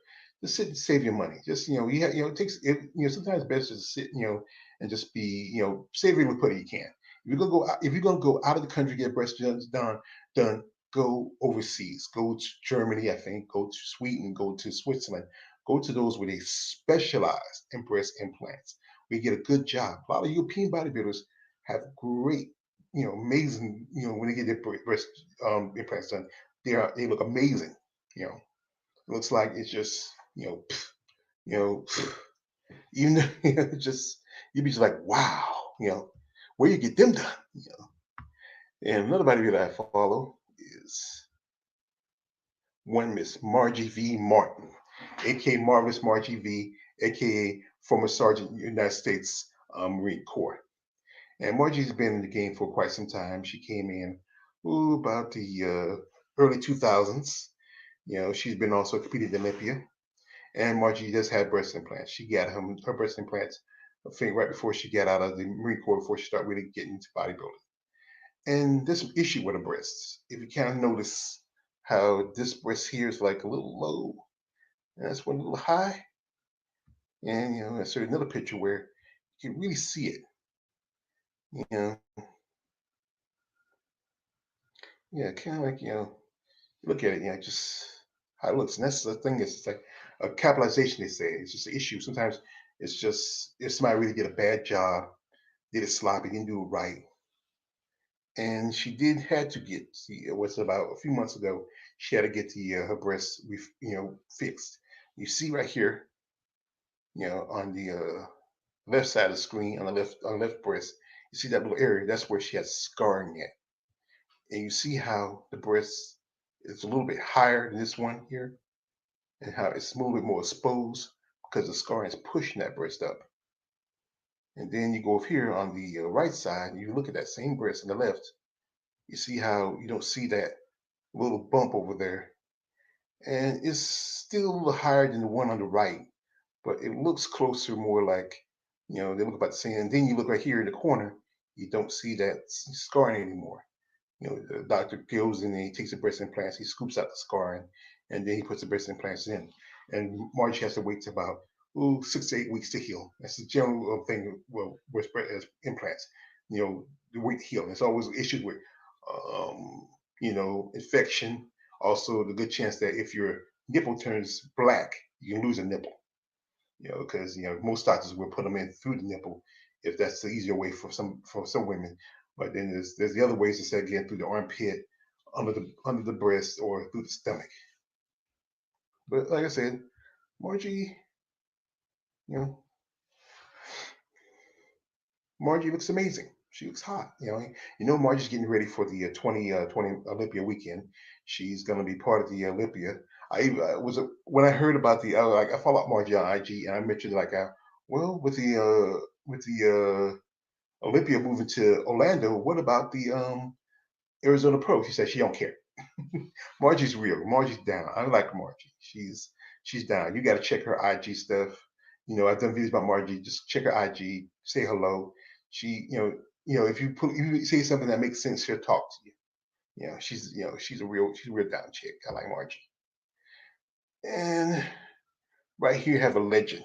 Just sit and save your money. Just it takes sometimes it's best to sit and just be save every penny you can. If you're gonna go out of the country get breast done, go overseas. Go to Germany, I think. Go to Sweden. Go to Switzerland. Go to those where they specialize in breast implants. We get a good job. A lot of European bodybuilders have great, amazing, when they get their breast implants done, they look amazing. You know, it looks like it's just, you know, even just you'd be just like, wow, where you get them done. And another bodybuilder that I follow is one Miss Margie V. Martin, aka Marvelous Margie V, aka former Sergeant in the United States Marine Corps. And Margie's been in the game for quite some time. She came in about the early 2000s. She's been also competed in Olympia. And Margie just had breast implants. She got her breast implants, I think, right before she got out of the Marine Corps, before she started really getting into bodybuilding. And there's some issue with her breasts. If you kind of notice how this breast here is like a little low, and that's one a little high. And there's another picture where you can really see it. You know, yeah, kind of like look at it, just how it looks. And that's the thing is, it's like a capitalization. They say it's just an issue. Sometimes it's just if somebody really did a bad job, did it sloppy, didn't do it right, and she did had to get. See, it was about a few months ago. She had to get the her breasts, fixed. You see right here, on the left side of the screen, on the left breast, you see that little area. That's where she has scarring at, and you see how the breast is a little bit higher than this one here, and how it's a little bit more exposed because the scarring is pushing that breast up. And then you go over here on the right side, and you look at that same breast on the left. You see how you don't see that little bump over there, and it's still a little higher than the one on the right, but it looks closer, more like they look about the same. And then you look right here in the corner, you don't see that scarring anymore. The doctor goes in and he takes the breast implants, he scoops out the scarring, and then he puts the breast implants in. And Marge has to wait to about 6 to 8 weeks to heal. That's the general thing. Well, with breast implants, the wait to heal. There's always issues with, infection. Also, the good chance that if your nipple turns black, you can lose a nipple. Because most doctors will put them in through the nipple if that's the easier way for some women. But then there's the other ways to say again through the armpit, under the breast, or through the stomach. But like I said, Margie, you know, Margie looks amazing. She looks hot. Margie's getting ready for the 2020 Olympia weekend. She's going to be part of the Olympia. When I heard about I follow up Margie on IG, and I mentioned well, with the Olympia moving to Orlando, what about the Arizona Pro? She said she don't care. Margie's real. Margie's down. I like Margie. She's down. You got to check her IG stuff. I've done videos about Margie. Just check her IG. Say hello. She, if you say something that makes sense, she'll talk to you. She's a real down chick. I like Margie. And right here, you have a legend.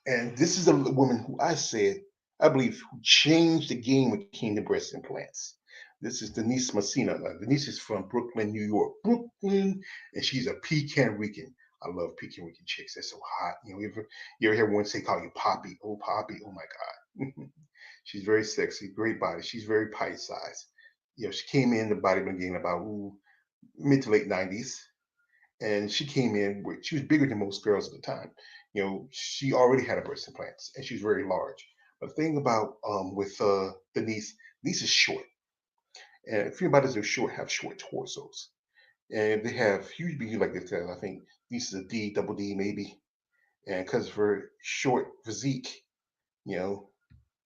And this is a woman who I believe, who changed the game when it came to breast implants. This is Denise Messina. Now, Denise is from Brooklyn, New York. Brooklyn, and she's a Pecan Rican. I love Pecan Rican chicks. They're so hot. You ever hear one say, call you Poppy? Oh, Poppy. Oh, my God. She's very sexy, great body. She's very pie size. She came in the bodybuilding game about mid to late 90s, and she came in she was bigger than most girls at the time. She already had a breast implants, and she was very large. But the thing about with Denise is short, and a few bodies that are short have short torsos, and they have huge BU like this. I think Denise is a D, double D maybe, and because of her short physique, you know,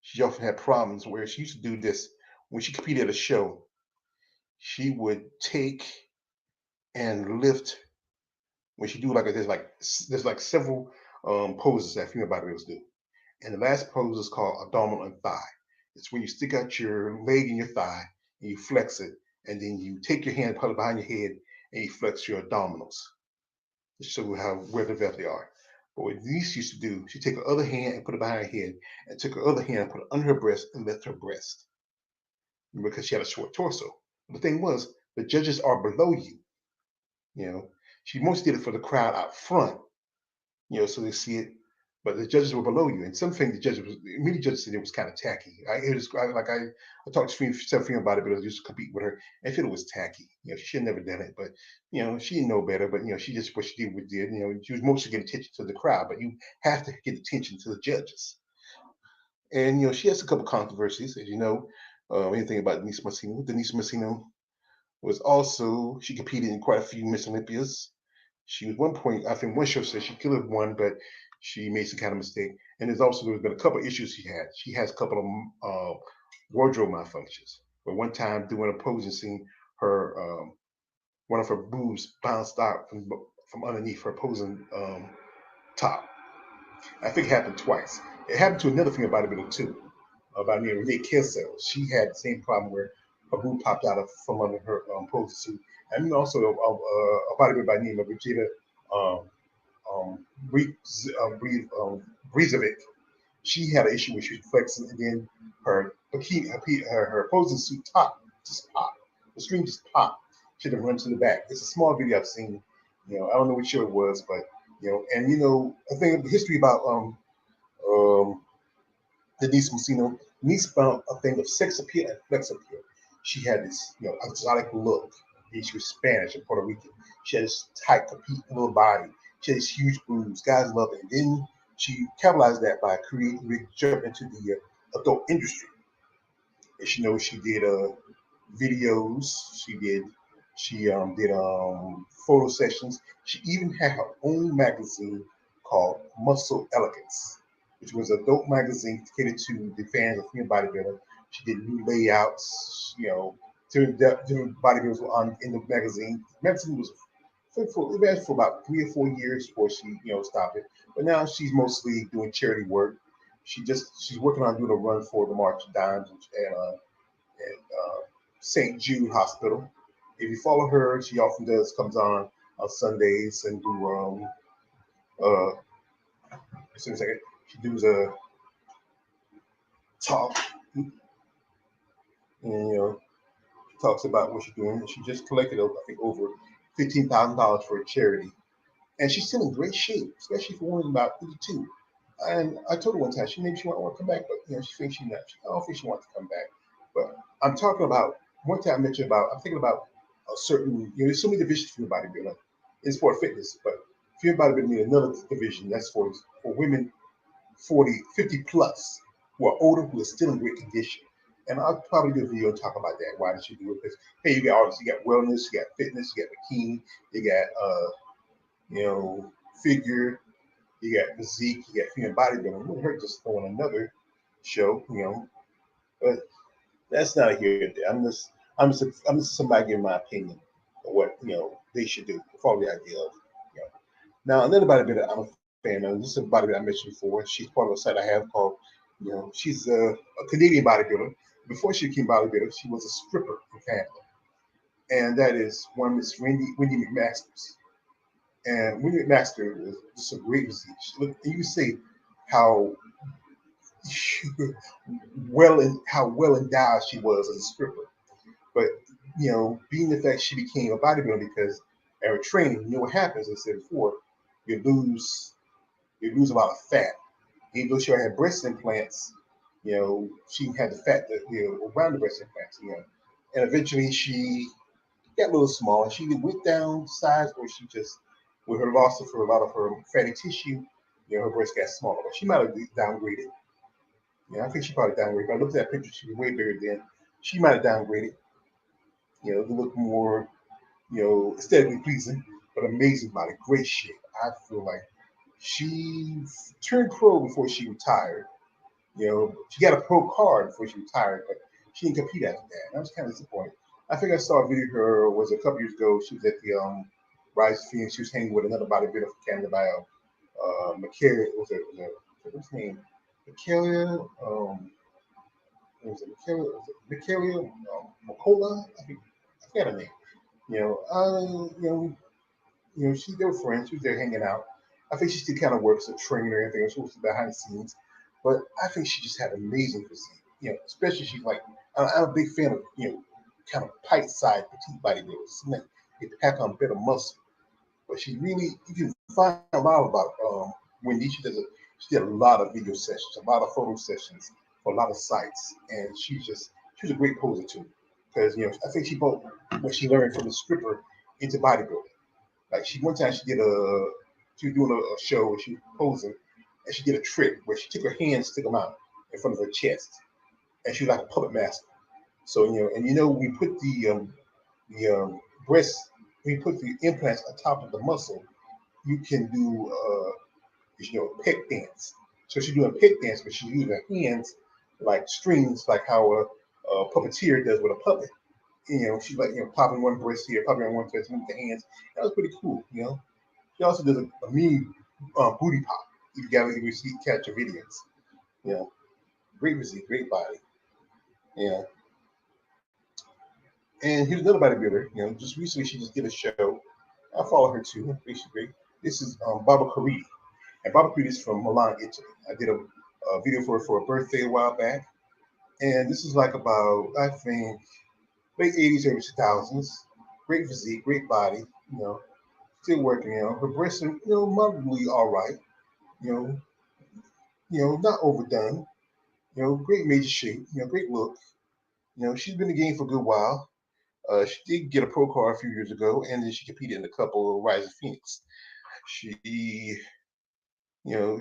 she often had problems where she used to do this when she competed at a show. She would take and lift when she do there's like several poses that female bodybuilders do. And the last pose is called abdominal and thigh. It's when you stick out your leg and your thigh and you flex it, and then you take your hand, put it behind your head, and you flex your abdominals to show how well developed they are. But what Denise used to do, she'd take her other hand and put it behind her head, and took her other hand and put it under her breast and lift her breast because she had a short torso. The thing was, the judges are below you. You know, she mostly did it for the crowd out front, so they see it. But the judges were below you, and something many judges said it was kind of tacky. I talked to several female bodybuilders used to compete with her, and I feel it was tacky. She should have never done it, but she didn't know better. But she just what she did. She was mostly getting attention to the crowd, but you have to get attention to the judges. And she has a couple controversies, as you know. Anything about Denise Messina? Denise Messina she competed in quite a few Miss Olympias. She was one point, I think one show said she could have won, but she made some kind of mistake. And there's been a couple of issues she had. She has a couple of wardrobe malfunctions. But one time doing a posing scene, her one of her boobs bounced out from underneath her posing top. I think it happened twice. It happened to another female bodybuilder too, by the name of Renee Kessel. She had the same problem where her boob popped out from under her posing suit. And also a bodybuilder by the name of Regina um, Breezovic. She had an issue where she was flexing, and then her bikini, her posing suit top just popped. The string just popped. She had to run to the back. It's a small video I've seen. I don't know which show it was, but and I think the history about um, Denise Musino. Denise found a thing of sex appeal and flex appeal. She had this, exotic look. And she was Spanish and Puerto Rican. She had this tight, compete little body. She had these huge boobs. Guys loved it. And then she capitalized that by creating, jump into the adult industry. As you know, she did videos. She did photo sessions. She even had her own magazine called Muscle Elegance, which was an adult magazine catered to the fans of female bodybuilding. She did new layouts. Different bodybuilders were on in the magazine. The magazine was it ran for about 3 or 4 years before she stopped it. But now she's mostly doing charity work. She's working on doing a run for the March of Dimes at St. Jude Hospital. If you follow her, she often comes on Sundays and do uh as soon as I get she does a talk and talks about what she's doing. She just collected I think over $15,000 for a charity. And she's still in great shape, especially for women about 52. And I told her one time maybe she want to come back, but she thinks she not. I don't think she wants to come back. But I'm talking about one time I mentioned about I'm thinking about a certain there's so many divisions for bodybuilding in sport fitness, but for bodybuilding need another division that's for women 40, 50 plus who are older who are still in great condition. And I'll probably do a video and talk about that. Why did you do it? Because hey, you got all this, you got wellness, you got fitness, you got bikini, you got figure, you got physique, you got female bodybuilding. It wouldn't hurt just throwing another show, but that's not here or there. I'm just somebody giving my opinion of what they should do. Follow the idea of Now another bodybuilder I'm a fan of. This is a bodybuilder I mentioned before. She's part of a site I have called she's a Canadian bodybuilder. Before she became bodybuilder, she was a stripper in Canada, and that is one Miss Wendy McMasters. And Wendy McMaster is just a great physique. Look, and you say how how well endowed she was as a stripper. But being the fact she became a bodybuilder because at her training, what happens? As I said before, you lose a lot of fat. Even though she had breast implants, she had the fat that around the breast implants. And eventually she got a little small, and she went down size, or she just with her loss of a lot of her fatty tissue, her breast got smaller. But she might have downgraded. I think she probably downgraded. If I looked at that picture, she was way bigger then. She might have downgraded. To look more, aesthetically pleasing, but amazing body, great shape. I feel like she turned pro before she retired. She got a pro card before she retired, but she didn't compete after that. And I was kind of disappointed. I think I saw a video of her was a couple years ago. She was at the Rise of Phoenix. She was hanging with another bodybuilder from Canada by Michaela. What's her name? Michaela. Was it Michaela? Was it Michaela Macola? I forgot her name. They were friends. She was there hanging out. I think she still kind of works as a trainer and everything. She was behind the scenes, but I think she just had amazing physique. Especially she's like I'm a big fan of kind of tight side petite bodybuilders. They pack on a bit of muscle, but she really you can find a lot about Wendy. She did a lot of video sessions, a lot of photo sessions for a lot of sites, and she was a great poser too. Because I think she brought what she learned from the stripper into bodybuilding. Like one time she was doing a show where she was posing, and she did a trick where she took her hands, stick them out in front of her chest, and she was like a puppet master. So we put breast, we put the implants on top of the muscle. You can do is a pec dance. So she's doing a pec dance, but she's using her hands like strings, like how a puppeteer does with a puppet. She's like popping one breast here, popping on one breast with the hands. That was pretty cool. She also does a mean booty pop. If you see catch her videos. You know, great physique, great body. Yeah. And here's another bodybuilder. Just recently she just did a show. I follow her too. Basically, this is Baba Caridi, and Baba Caridi is from Milan, Italy. I did a video for her for a birthday a while back, and this is like about I think late '80s, early 2000s. Great physique, great body. Still working. Her breasts are moderately all right. You know, not overdone. Great major shape. Great look. She's been in the game for a good while. She did get a pro card a few years ago, and then she competed in a couple of Rise of Phoenix. She,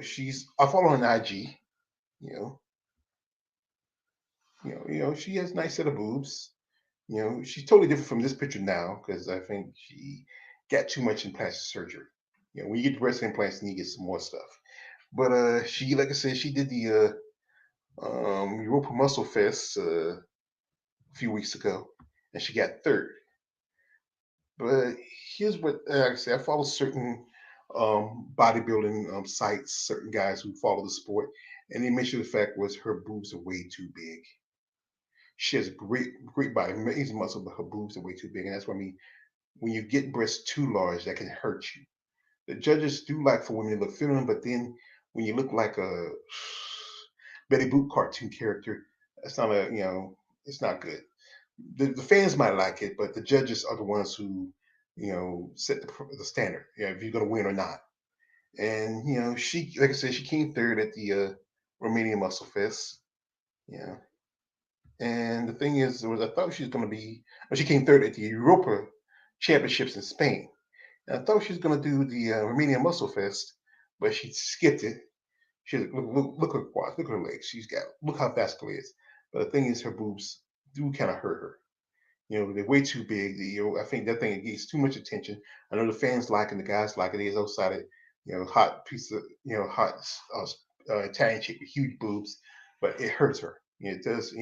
she's I follow her on IG. You know, she has a nice set of boobs. She's totally different from this picture now because I think she got too much in plastic surgery. When you get the breast implants, then you get some more stuff. But she, like I said, she did the Europa Muscle Fest a few weeks ago, and she got third. But here's what like I say: I follow certain bodybuilding sites, certain guys who follow the sport, and they mentioned the fact was her boobs are way too big. She has a great body, amazing muscle, but her boobs are way too big, and that's what I mean. When you get breasts too large, that can hurt you. The judges do like for women to look feminine, but then when you look like a Betty Boop cartoon character, that's not it's not good. The fans might like it, but the judges are the ones who, set the standard. If you're going to win or not. And she, like I said, she came third at the Romania Muscle Fest. Yeah. And the thing is, was I thought she was going to be. Well, she came third at the Europa Championships in Spain. And I thought she was going to do the Romania Muscle Fest, but she skipped it. She look her quads, look at her legs. Look how vascular it is. But the thing is, her boobs do kind of hurt her. They're way too big. I think that thing gets too much attention. I know the fans like it, and the guys like it. There's outside hot piece of, hot Italian chick with huge boobs, but it hurts her. It does.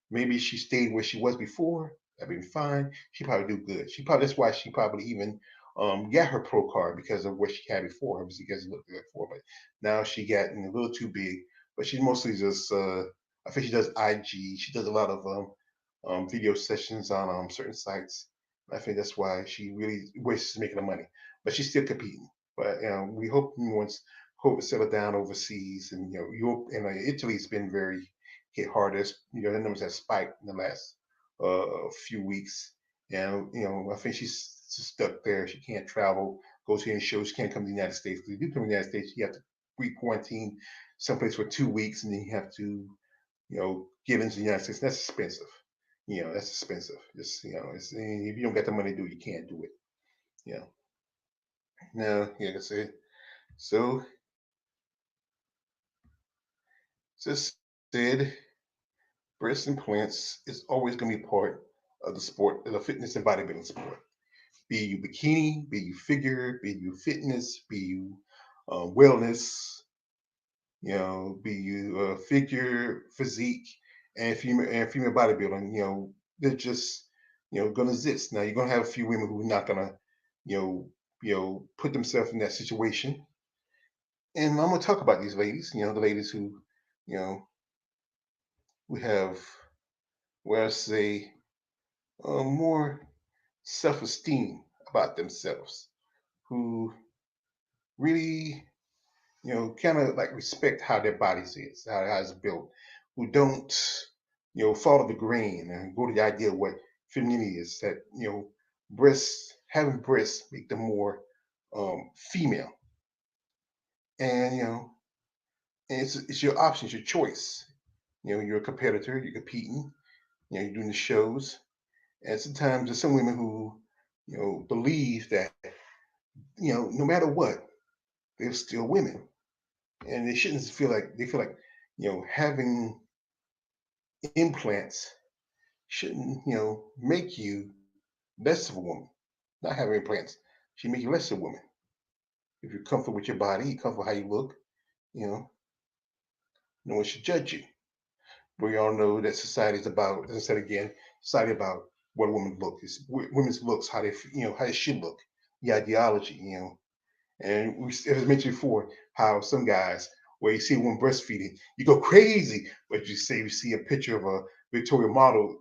Maybe she stayed where she was before. That'd be fine. She probably do good. That's why she probably even got her pro card because of what she had before. Obviously, because it looked good before, but now she got a little too big. But she's mostly just. I think she does IG. She does a lot of video sessions on certain sites. I think that's why she really wastes making the money, but she's still competing. But we hope once COVID settle down overseas, and Europe and Italy's been very hit hardest. The numbers have spiked in the last few weeks, and I think she's stuck there. She can't travel, go to any shows. She can't come to the United States. If you do come to the United States, you have to re-quarantine someplace for 2 weeks, and then you have to get into the United States. That's expensive. That's expensive. If you don't got the money to do it, you can't do it. Yeah. Now, like I said, so just said, breast implants is always going to be part of the sport, of the fitness and bodybuilding sport. Be you bikini, be you figure, be you fitness, be you wellness, be you figure, physique, and female bodybuilding. They're just gonna exist. Now you're gonna have a few women who are not gonna you know put themselves in that situation, and I'm gonna talk about these ladies. The ladies who you know who have, where I say, more self-esteem about themselves, who really kind of like respect how their bodies is, how it's built, who don't, follow the grain and go to the idea of what femininity is. That having breasts make them more female, and and it's your option, it's your choice. You're a competitor, you're competing, you're doing the shows, and sometimes there's some women who, believe that no matter what, they're still women, and they shouldn't feel like they feel like having implants shouldn't make you less of a woman. Not having implants should make you less of a woman. If you're comfortable with your body, you're comfortable how you look, you know, no one should judge you. We all know that society is about, as I said again, society about what a woman look is. Women's looks, how they, how they should look, the ideology, And we, as I mentioned before, how some guys, where you see a woman breastfeeding, you go crazy. But you see a picture of a Victoria model,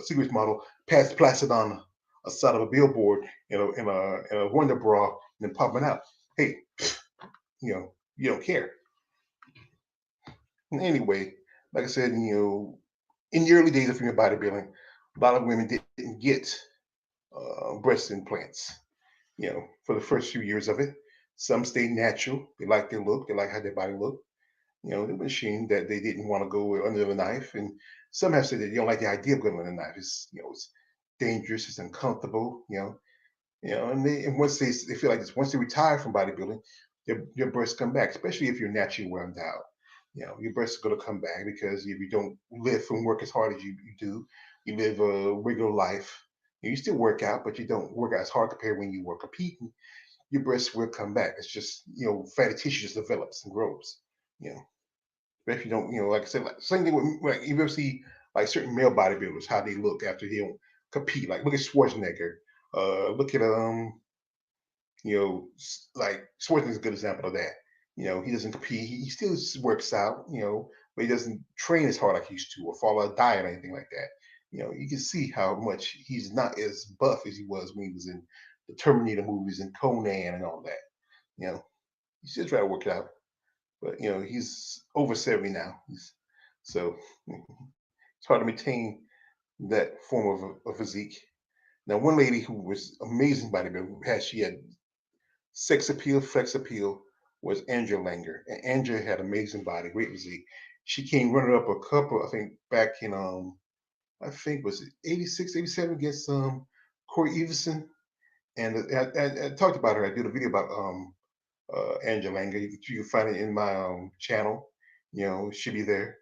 Secret model, past placid on a side of a billboard in a wonder bra, and then popping out. Hey, you don't care. And anyway, like I said, in the early days of female bodybuilding, a lot of women didn't get breast implants. For the first few years of it, some stayed natural. They like their look. They like how their body looked. They were ashamed that they didn't want to go under the knife. And some have said that they don't like the idea of going under the knife. It's dangerous. It's uncomfortable. And once they feel like this, once they retire from bodybuilding, their breasts come back, especially if you're naturally wound out. Your breasts are going to come back because if you don't live and work as hard as you do, you live a regular life. You still work out, but you don't work out as hard compared when you were competing. Your breasts will come back. It's just fatty tissue just develops and grows. You know, but if you don't, like I said, like same thing with like you ever see like certain male bodybuilders how they look after they don't compete. Like look at Schwarzenegger. Look at like Schwarzenegger's a good example of that. He doesn't compete. He still works out. But he doesn't train as hard like he used to, or follow a diet or anything like that. You can see how much he's not as buff as he was when he was in the Terminator movies and Conan and all that. You know, he still try to work it out, but he's over 70 now. So it's hard to maintain that form of physique. Now, one lady who was amazing bodybuilder, she had sex appeal, flex appeal, was Andrea Langer. And Andrea had amazing body, great physique. She came running up a couple, I think, back in I think was it 86, 87 against Corey Everson. And I talked about her. I did a video about Angela Langer. You can find it in my channel. She'll be there.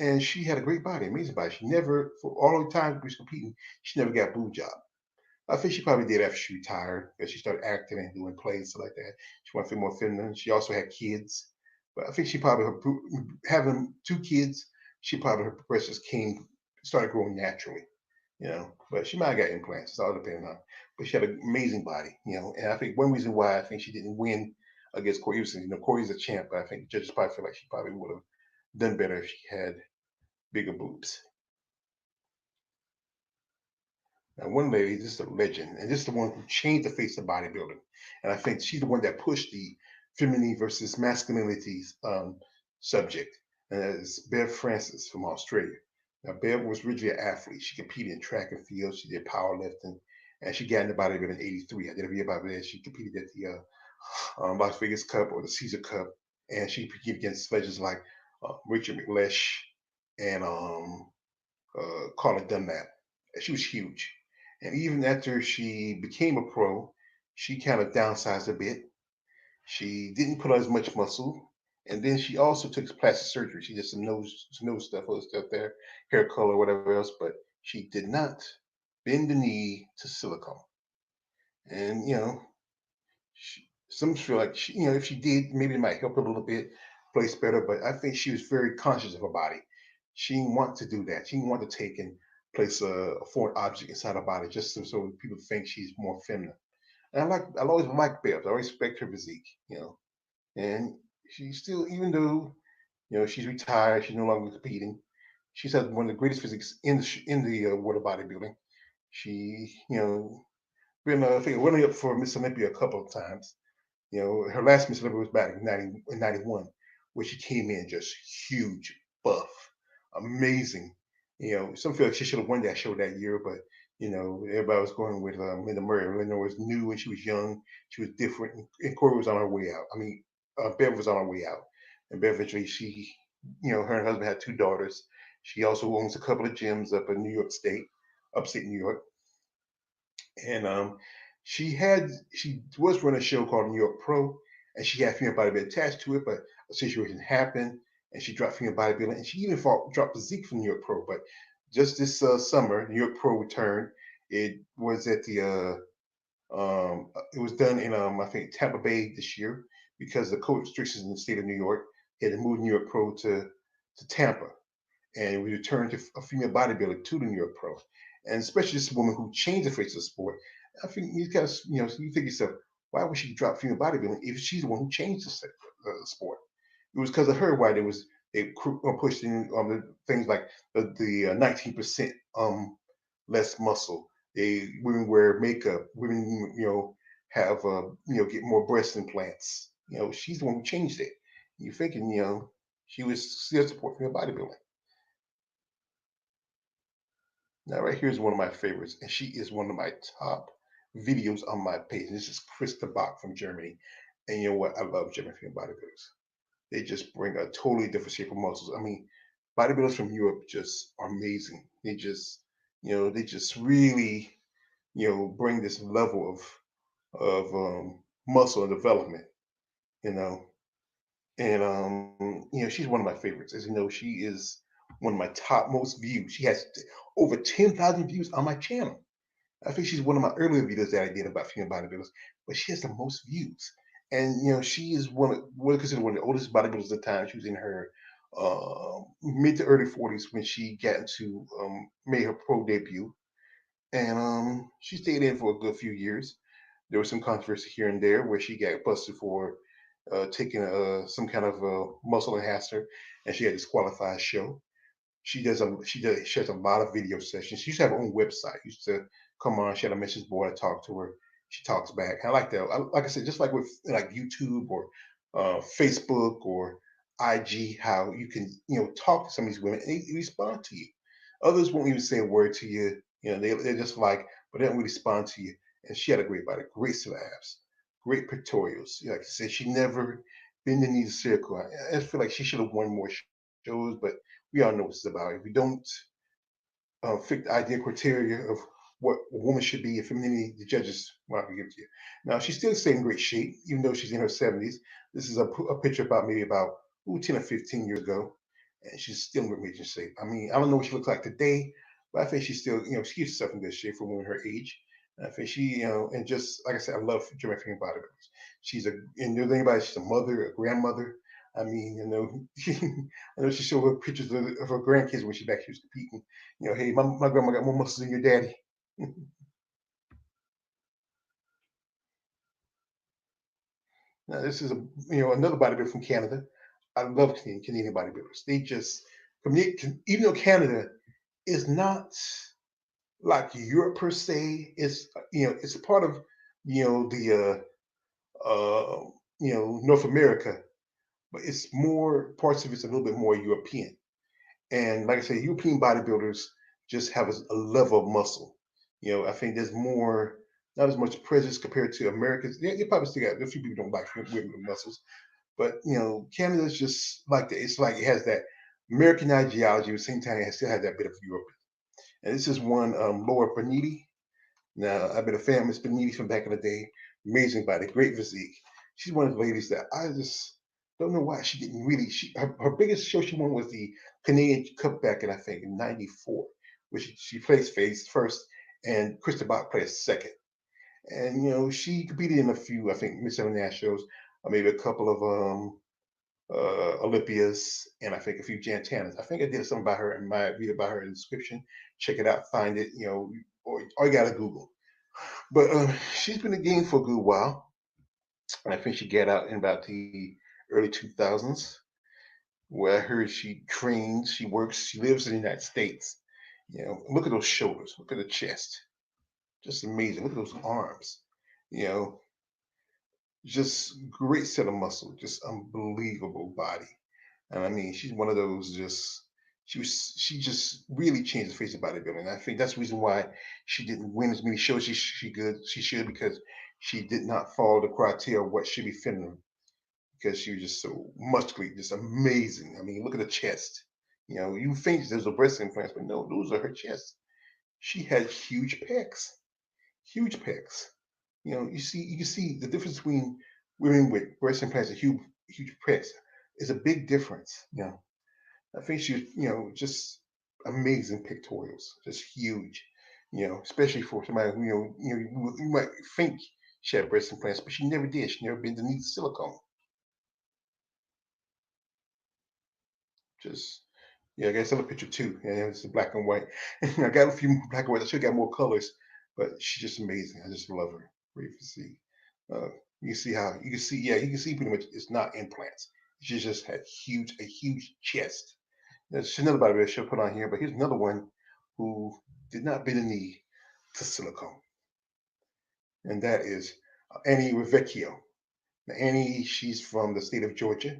And she had a great body, amazing body. She never, for all the time we was competing, she never got boob job. I think she probably did after she retired because she started acting and doing plays stuff like that. She wanted to feel more feminine. She also had kids, but I think she probably having two kids. She probably her breasts just started growing naturally. But she might have got implants. It's all depending on. But she had an amazing body. And I think one reason why I think she didn't win against Corey Houston. Corey's a champ, but I think the judges probably feel like she probably would have done better if she had bigger boobs. Now, one lady, this is a legend, and this is the one who changed the face of bodybuilding. And I think she's the one that pushed the femininity versus masculinity subject. And that is Bev Francis from Australia. Now, Bev was originally an athlete. She competed in track and field. She did powerlifting, and she got into bodybuilding in '83. I did a video about that. She competed at the Las Vegas Cup or the Caesar Cup, and she competed against legends like Richard McLeish and Carla Dunlap. She was huge. And even after she became a pro, she kind of downsized a bit. She didn't put on as much muscle. And then she also took plastic surgery. She did some nose stuff, other stuff there, hair color, whatever else, but she did not bend the knee to silicone. And, some feel like if she did, maybe it might help her a little bit, place better. But I think she was very conscious of her body. She didn't want to do that. She didn't want to take and place a foreign object inside her body just so people think she's more feminine. And I always liked Bev. I always respect her physique, and she still, even though she's retired, she's no longer competing. She's had one of the greatest physiques in the world of bodybuilding. She, been I think running up for Miss Olympia a couple of times. Her last Miss Olympia was back in 91, where she came in just huge, buff, amazing. Some feel like she should have won that show that year, but everybody was going with Linda Murray. Linda was new and she was young, she was different, and Corey was on her way out. I mean, Bev was on her way out, and Bev eventually her and her husband had two daughters. She also owns a couple of gyms up in New York State, upstate New York, and she was running a show called New York Pro, and she had female bodybuilding attached to it, but a situation happened, and she dropped female bodybuilding, and she even dropped the Zeke from New York Pro. But just this summer, New York Pro returned. It was at the it was done in I think Tampa Bay this year. because of the COVID restrictions in the state of New York. He had to move New York Pro to Tampa, and we returned to a female bodybuilder to the New York Pro, and especially this woman who changed the face of the sport. I think you kind of, you think to yourself, why would she drop female bodybuilding if she's the one who changed the sport? It was because of her why they pushed in the things like the 19% less muscle. Women wear makeup. Women have get more breast implants. She's the one who changed it. You're thinking she was still supporting her bodybuilding. Now, right here is one of my favorites, and she is one of my top videos on my page. This is Krista Bach from Germany. And you know what? I love German female bodybuilders. They just bring a totally different shape of muscles. I mean, bodybuilders from Europe just are amazing. They just really, bring this level of muscle and development, you know. And she's one of my favorites. As you know, she is one of my top most views. She has over 10,000 views on my channel. I think she's one of my earlier videos that I did about female bodybuilders, but she has the most views. And she is what considered one of the oldest bodybuilders at the time. She was in her mid to early 40s when she got into made her pro debut, and she stayed in for a good few years. There was some controversy here and there where she got busted for taking some kind of muscle enhancer, and she had disqualified show. She has a lot of video sessions. She used to have her own website. Used to come on. She had a message board. I talk to her. She talks back. I like that. Like I said, just like with like YouTube or Facebook or IG, how you can talk to some of these women and they respond to you. Others won't even say a word to you. They're just like, but they don't really respond to you. And she had a great body, great set of abs, great pectorials. Like I said, she never been in the circle. I feel like she should have won more shows, but we all know what it's about. If we don't fit the ideal criteria of what a woman should be in femininity, the judges will not give it to you. Now, she's still staying in great shape, even though she's in her 70s. This is a picture about maybe about 10 or 15 years ago, and she's still in great shape. I mean, I don't know what she looks like today, but I think she's still, she keeps herself in good shape for a woman her age. And I think she, and just like I said, I love German female bodybuilders. And the thing about it, she's a mother, a grandmother. I mean, I know she showed her pictures of her grandkids when she back she was competing. Hey, my grandma got more muscles than your daddy. Now, this is another bodybuilder from Canada. I love Canadian bodybuilders. They just even though Canada is not like Europe per se, it's a part of the North America, but it's more parts of it's a little bit more European. And like I say, European bodybuilders just have a level of muscle. I think there's more, not as much presence compared to Americans. They probably still got a few people don't like women with muscles, but Canada's just like that. It's like it has that American ideology. At the same time, it still has that bit of Europe. And this is one Laura Paniti. Now, I've been a fan of Miss Paniti from back in the day. Amazing body, great physique. She's one of the ladies that I just don't know why she didn't really. Her biggest show she won was the Canadian Cup back in I think in '94, which she placed first, and Krista Bach placed second. And she competed in a few I think Miss International shows, maybe a couple of Olympias, and I think a few Jantanas. I think I did something about her in my read about her in the description. Check it out, find it, or you gotta Google. But she's been in the game for a good while. I think she got out in about the early 2000s, where I heard she trains, she works, she lives in the United States. Look at those shoulders, look at the chest, just amazing. Look at those arms, you know, just great set of muscle, just unbelievable body. And I mean, she's one of those just she just really changed the face of bodybuilding. And I think that's the reason why she didn't win as many shows she should because she did not follow the criteria of what should be feminine because she was just so muscular, just amazing. I mean, look at the chest. You think there's a breast implants, but no, those are her chest. She had huge pecs, huge pecs. You can see the difference between women with breast implants and huge pecs is a big difference. I think she was, just amazing pictorials, just huge. Especially for somebody who, you might think she had breast implants, but she never did. She never been to need silicone. Just yeah, I got another picture too, and it's black and white. I got a few black and white. I should have got more colors, but she's just amazing. I just love her. Great physique. Uh, you can see how you can see. Yeah, you can see pretty much it's not implants. She just had a huge chest. There's another body I should put on here, but here's another one who did not bend the knee to silicone, and that is Annie Rivecchio. Now, Annie, she's from the state of Georgia.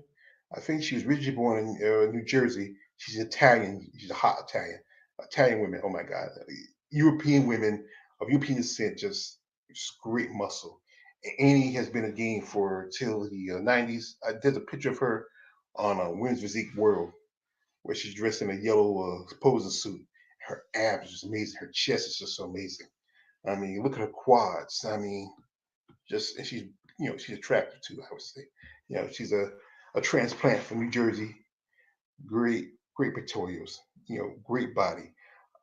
I think she was originally born in New Jersey. She's Italian. She's a hot Italian. Italian women, oh my God. European women of European descent, just great muscle. And Annie has been a game for till the 90s. There's a picture of her on Women's Physique World where she's dressed in a yellow posing suit. Her abs is amazing. Her chest is just so amazing. I mean, look at her quads. I mean, just and she's she's attractive too. I would say, she's a transplant from New Jersey. Great pectorials. Great body.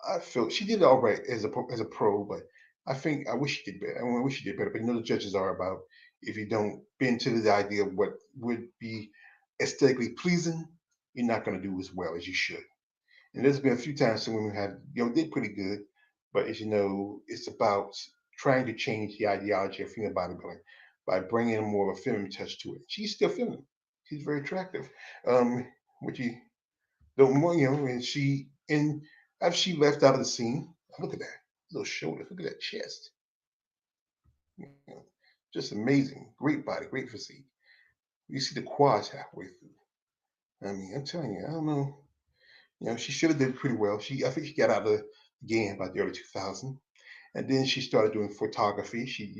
I felt she did all right as a pro, but I think I wish she did better. I wish she did better. But the judges are about if you don't bend to the idea of what would be aesthetically pleasing, you're not going to do as well as you should. And there's been a few times some women have, did pretty good, but as you know, it's about trying to change the ideology of female bodybuilding by bringing more of a feminine touch to it. She's still feminine. She's very attractive. Which you don't more, and after she left out of the scene, look at that little shoulders, look at that chest. You know, just amazing. Great body, great physique. You see the quads halfway through. I mean, I'm telling you, I don't know. She should have did pretty well. I think she got out of the game by the early 2000s, and then she started doing photography. She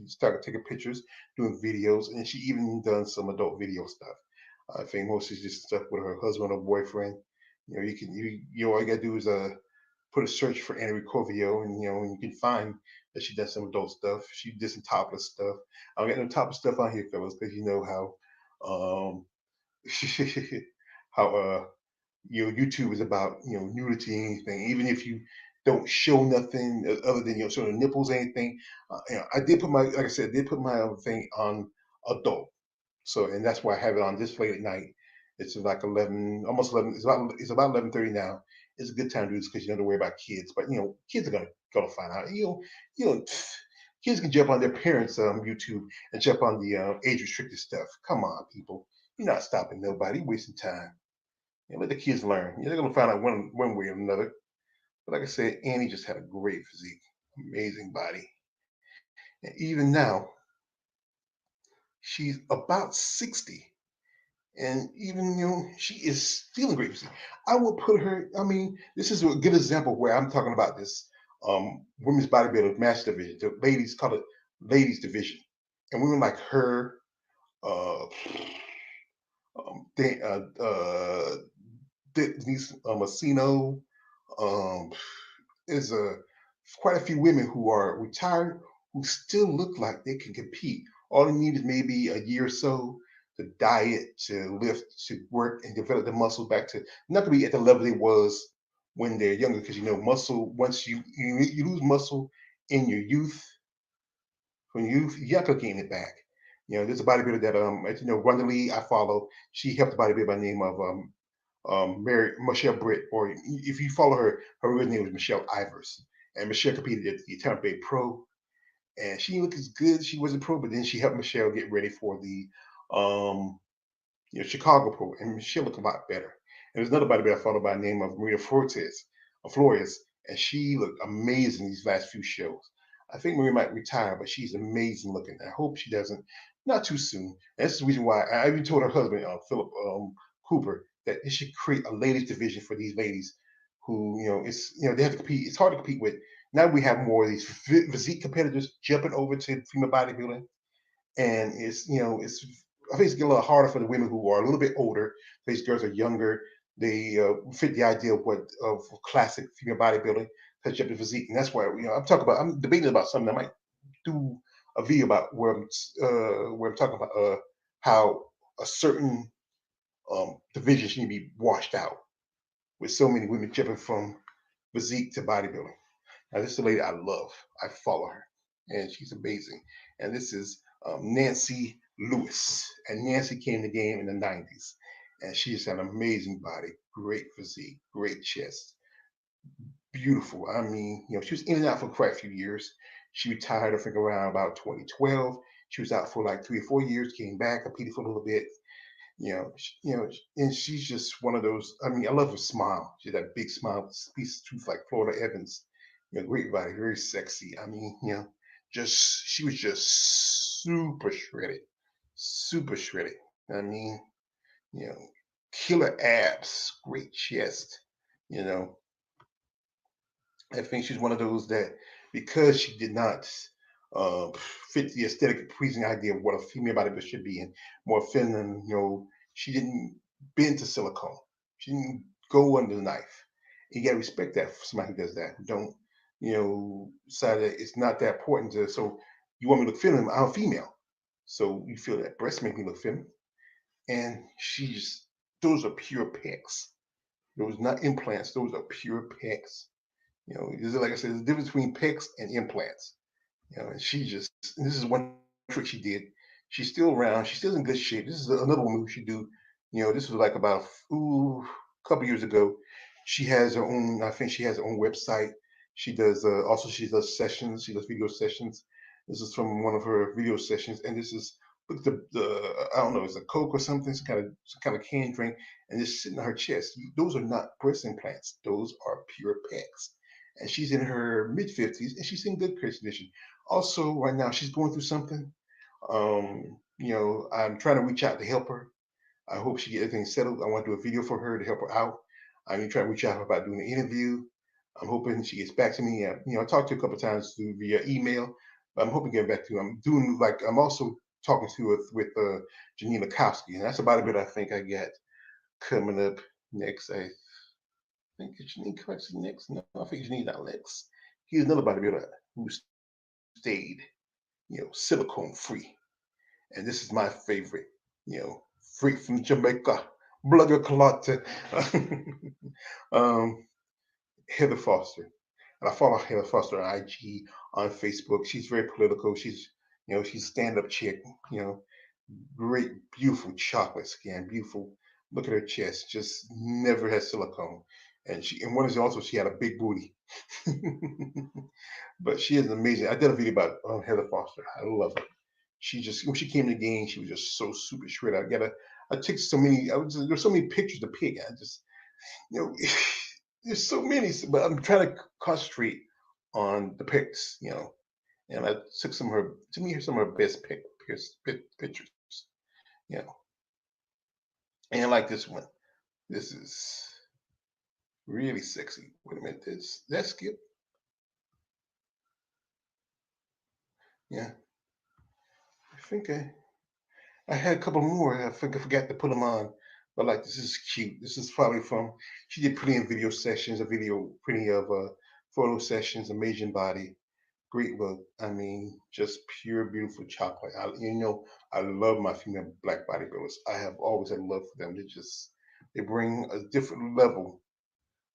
started taking pictures, doing videos, and she even done some adult video stuff. I think mostly just stuff with her husband or boyfriend. All you gotta do is put a search for Anna Ricovio, and you can find that she does some adult stuff. She did some topless stuff. I don't got no topless stuff on here, fellas, because you know how how YouTube is about nudity and anything. Even if you don't show nothing other than showing the nipples or anything, I did put my like I said, I did put my thing on adult. So and that's why I have it on this late at night. It's like 11, almost 11. It's about 11:30 now. It's a good time to do this because you don't have to worry about kids. But kids are gonna find out. You know, kids can jump on their parents' YouTube and jump on the age restricted stuff. Come on, people. You're not stopping nobody, wasting time. Let the kids learn. They're gonna find out one way or another. But like I said, Annie just had a great physique, amazing body, and even now she's about 60, and even she is still in great physique. I would put her. I mean, this is a good example where I'm talking about this women's bodybuilder match division. The ladies call it ladies division, and women like her, uh, they, Denise Masino. Um, there's quite a few women who are retired who still look like they can compete. All they need is maybe a year or so to diet, to lift, to work, and develop the muscle back to not to be at the level they was when they're younger. Because muscle once you lose muscle in your youth, when you have to gain it back. There's a bodybuilder that as Rhonda Lee I follow. She helped a bodybuilder by the name of Mary Michelle Britt, or if you follow her, her real name was Michelle Ivers. And Michelle competed at the Tampa Bay Pro, and she looked as good as she was a pro, but then she helped Michelle get ready for the um, Chicago Pro, and Michelle looked a lot better. And there's another bodybuilder I followed by the name of Maria Flores, and she looked amazing these last few shows. I think Maria might retire, but she's amazing looking. I hope she doesn't, not too soon. And that's the reason why I even told her husband, Philip Cooper, that they should create a ladies division for these ladies who, they have to compete. It's hard to compete with. Now we have more of these physique competitors jumping over to female bodybuilding, and it's I think it's getting a little harder for the women who are a little bit older. These girls are younger. They fit the idea of classic female bodybuilding, touch up the physique, and that's why I'm debating about something. I might do a video about where I'm talking about how a certain divisions need to be washed out with so many women jumping from physique to bodybuilding. Now, this is a lady I love. I follow her, and she's amazing. And this is Nancy Lewis. And Nancy came to the game in the 90s. and she just had an amazing body, great physique, great chest, beautiful. I mean, she was in and out for quite a few years. She retired, I think, around about 2012. She was out for like 3 or 4 years, came back, competed for a little bit. And she's just one of those. I mean, I love her smile. She had that big smile, speaks the truth like Florida Evans. Great body, very sexy. I mean, just she was just super shredded. I mean, you know, killer abs, great chest. You know, I think she's one of those that because she did not uh, fit the aesthetic pleasing idea of what a female bodybuilder should be in, more feminine, she didn't bend to silicone. She didn't go under the knife. You gotta respect that for somebody who does that. Don't, decide that it's not that important to so you want me to look feminine, I'm female. So you feel that breast make me look feminine. And she's those are pure pecs. Those not implants, those are pure pecs. Like I said, there's a difference between pecs and implants. And she just, and this is one trick she did. She's still around. She's still in good shape. This is another one we should do. This was like about a couple years ago. She has her own. I think she has her own website. She does also she does sessions. She does video sessions. This is from one of her video sessions, and this is look at the I don't know, it's a Coke or something, some kind of canned drink, and it's sitting on her chest. Those are not breast implants. Those are pure pecs. And she's in her mid 50s, and she's in good condition. Also, right now she's going through something. I'm trying to reach out to help her. I hope she get everything settled. I want to do a video for her to help her out. I'm trying to reach out to her about doing an interview. I'm hoping she gets back to me. I talked to her a couple of times through via email, but I'm hoping to get back to her. I'm also talking to her with Janine Kowski, and that's about a bit I think I got coming up next. I think it's Janine Kowski next. No, I think Janine not next. Here's another bodybuilder who stayed, silicone free. And this is my favorite, freak from Jamaica, Blugger Kalata, um, Heather Foster. And I follow Heather Foster on IG, on Facebook. She's very political. She's a stand-up chick, you know, great, beautiful chocolate skin, beautiful. Look at her chest, just never had silicone. And one is also she had a big booty. But she is amazing. I did a video about Heather Foster. I love her. She just when she came to the game, she was just so super shredded. I took so many. There's so many pictures to pick. I just you know there's so many, but I'm trying to concentrate on the pics. And I took some of her to me some of her best pictures. You know, and like this one. This is really sexy. Wait a minute, that skip. Yeah, I think I had a couple more. I think I forgot to put them on. But like this is cute. This is probably from she did plenty of video sessions, plenty of photo sessions, amazing body, great look. I mean, just pure beautiful chocolate. I love my female black bodybuilders. I have always had love for them. They bring a different level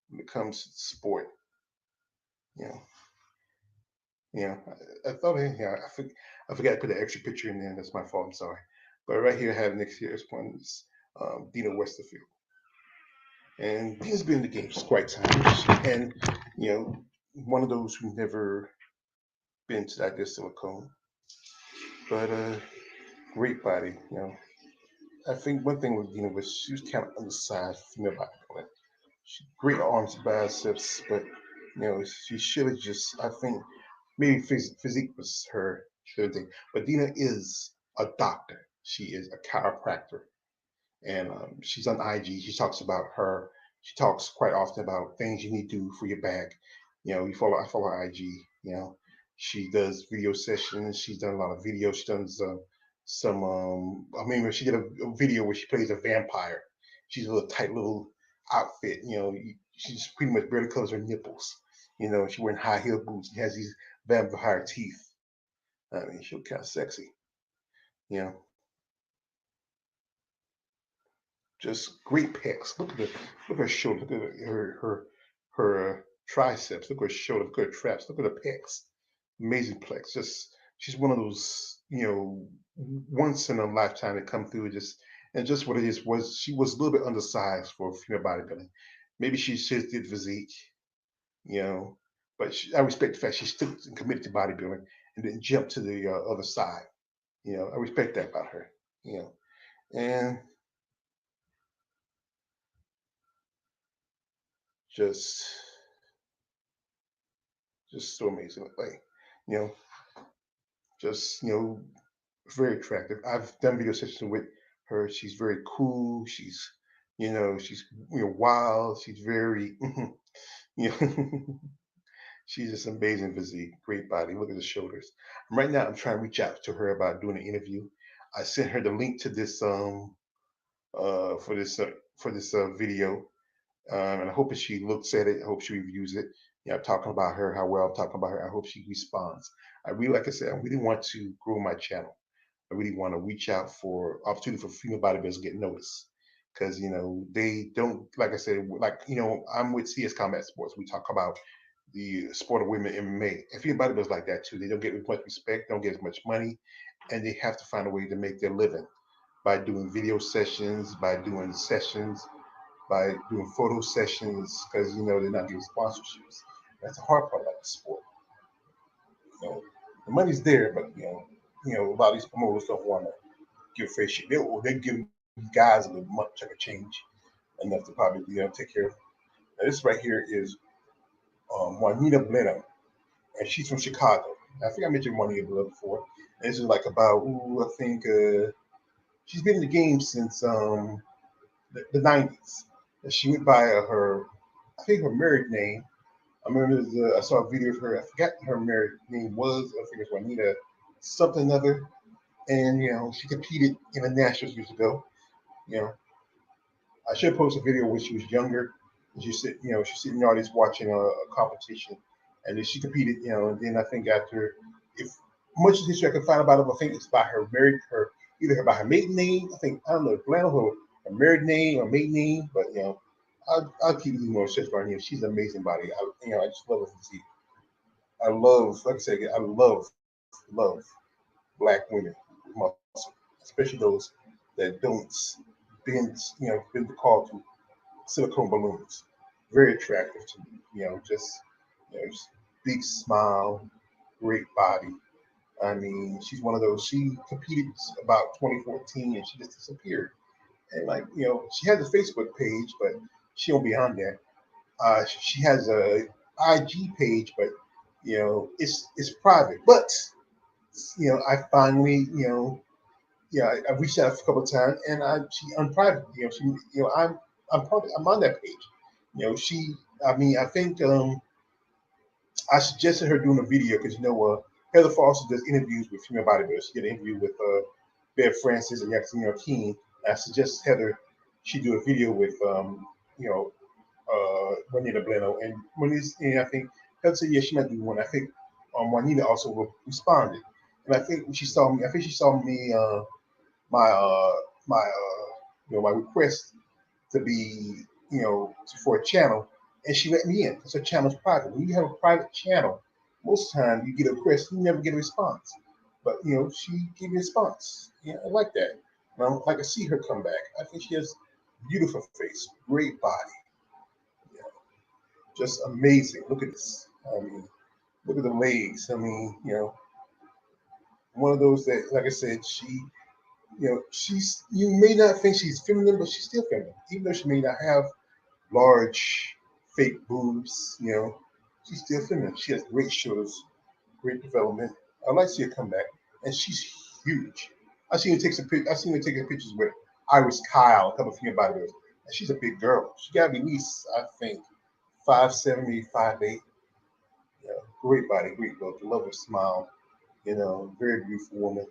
when it comes to sport. You know, I thought I forgot to put an extra picture in there. That's my fault. I'm sorry. But right here, I have next year's one is Dina Westerfield. And Dina's been in the game for quite time. And, one of those who never been to that good silicone. But great body. I think one thing with Dina was she was kind of undersized for female bodybuilding. Great arms, biceps, but she should have just. I think maybe physique was her thing. But Dina is a doctor. She is a chiropractor, and she's on IG. She talks quite often about things you need to do for your back. I follow her IG. She does video sessions. She's done a lot of videos. She's done some. I mean, she did a video where she plays a vampire. She's a little tight little outfit. She's pretty much barely covers her nipples. She's wearing high heel boots and has these vampire teeth. I mean, she looks kind of sexy. You know, just great pecs. Look at her shoulder. Look at her triceps. Look at her shoulder. Look at her traps. Look at her pecs. Amazing plex. Just she's one of those once in a lifetime that come through. Just And just what it is was she was a little bit undersized for female bodybuilding. Maybe she just did physique, you know, but I respect the fact she still committed to bodybuilding and didn't jump to the other side. You know, I respect that about her. You know, and just just so amazing. Like, you know, just very attractive. I've done video sessions with her. She's very cool. She's wild. She's very you know she's just amazing physique, great body. Look at the shoulders. Right now, I'm trying to reach out to her about doing an interview. I sent her the link to this for this video, and I hope that she looks at it. I hope she reviews it. I'm talking about her, how well I'm talking about her. I hope she responds. I really, like I said, I really want to grow my channel. I really want to reach out for opportunity for female bodybuilders to get noticed. Because they don't, like I said, like I'm with CS Combat Sports. We talk about the sport of women MMA. And female bodybuilders like that too. They don't get as much respect, don't get as much money, and they have to find a way to make their living by doing video sessions, by doing sessions, by doing photo sessions, because they're not getting sponsorships. That's the hard part about the sport. The money's there, but a lot of these promoters don't want to give free shit. They give guys a little much of a change enough to probably take care of. Now, this right here is Juanita Bleno, and she's from Chicago. I think I mentioned Juanita Bleno before. And this is like about I think she's been in the game since the 90s. And she went by I think her married name. I remember I saw a video of her. I forgot her married name was. I think it's Juanita something other. And she competed in the Nationals years ago. You know, I should post a video when she was younger. And she's sitting in the audience watching a competition, and then she competed. And then I think after, if much of the history I can find about her, I think it's by either by her maiden name. I don't know, Blano, her married name or maiden name, but I'll keep you more search by her. She's an amazing body. I just love her physique. I love, like I said, I love black women with muscle, especially those that don't bend the call to silicone balloons. Very attractive to me. Just big smile, great body. I mean, she's one of those. She competed about 2014, and she just disappeared. And she has a Facebook page, but she don't be on there. She has a IG page, but it's private. But I finally I reached out a couple of times, and she unprivate. I'm on that page. She. I mean, I think I suggested her doing a video because Heather Foster does interviews with female bodybuilders. She did an interview with Bev Francis and Yaxine Keene. I suggested Heather she do a video with you know Juanita Bleno, and I think Heather said yeah she might do one. I think Juanita also responded, and I think when she saw me, I think she saw me. My my my request to be for a channel, and she let me in because her channel's private. When you have a private channel, most of the time you get a request, you never get a response. But she gave me a response. I like that. Like to see her come back. I think she has beautiful face, great body, you know, just amazing. Look at this. I mean, look at the legs. I mean, one of those that, like I said, you may not think she's feminine, but she's still feminine. Even though she may not have large fake boobs, she's still feminine. She has great shoulders, great development. I'd like to see her come back. And she's huge. I've seen her taking pictures with Iris Kyle, a couple of female bodybuilders. And she's a big girl. She gotta be at least, I think, 5'7", 5'8". Great body, great look, love her smile, very beautiful woman.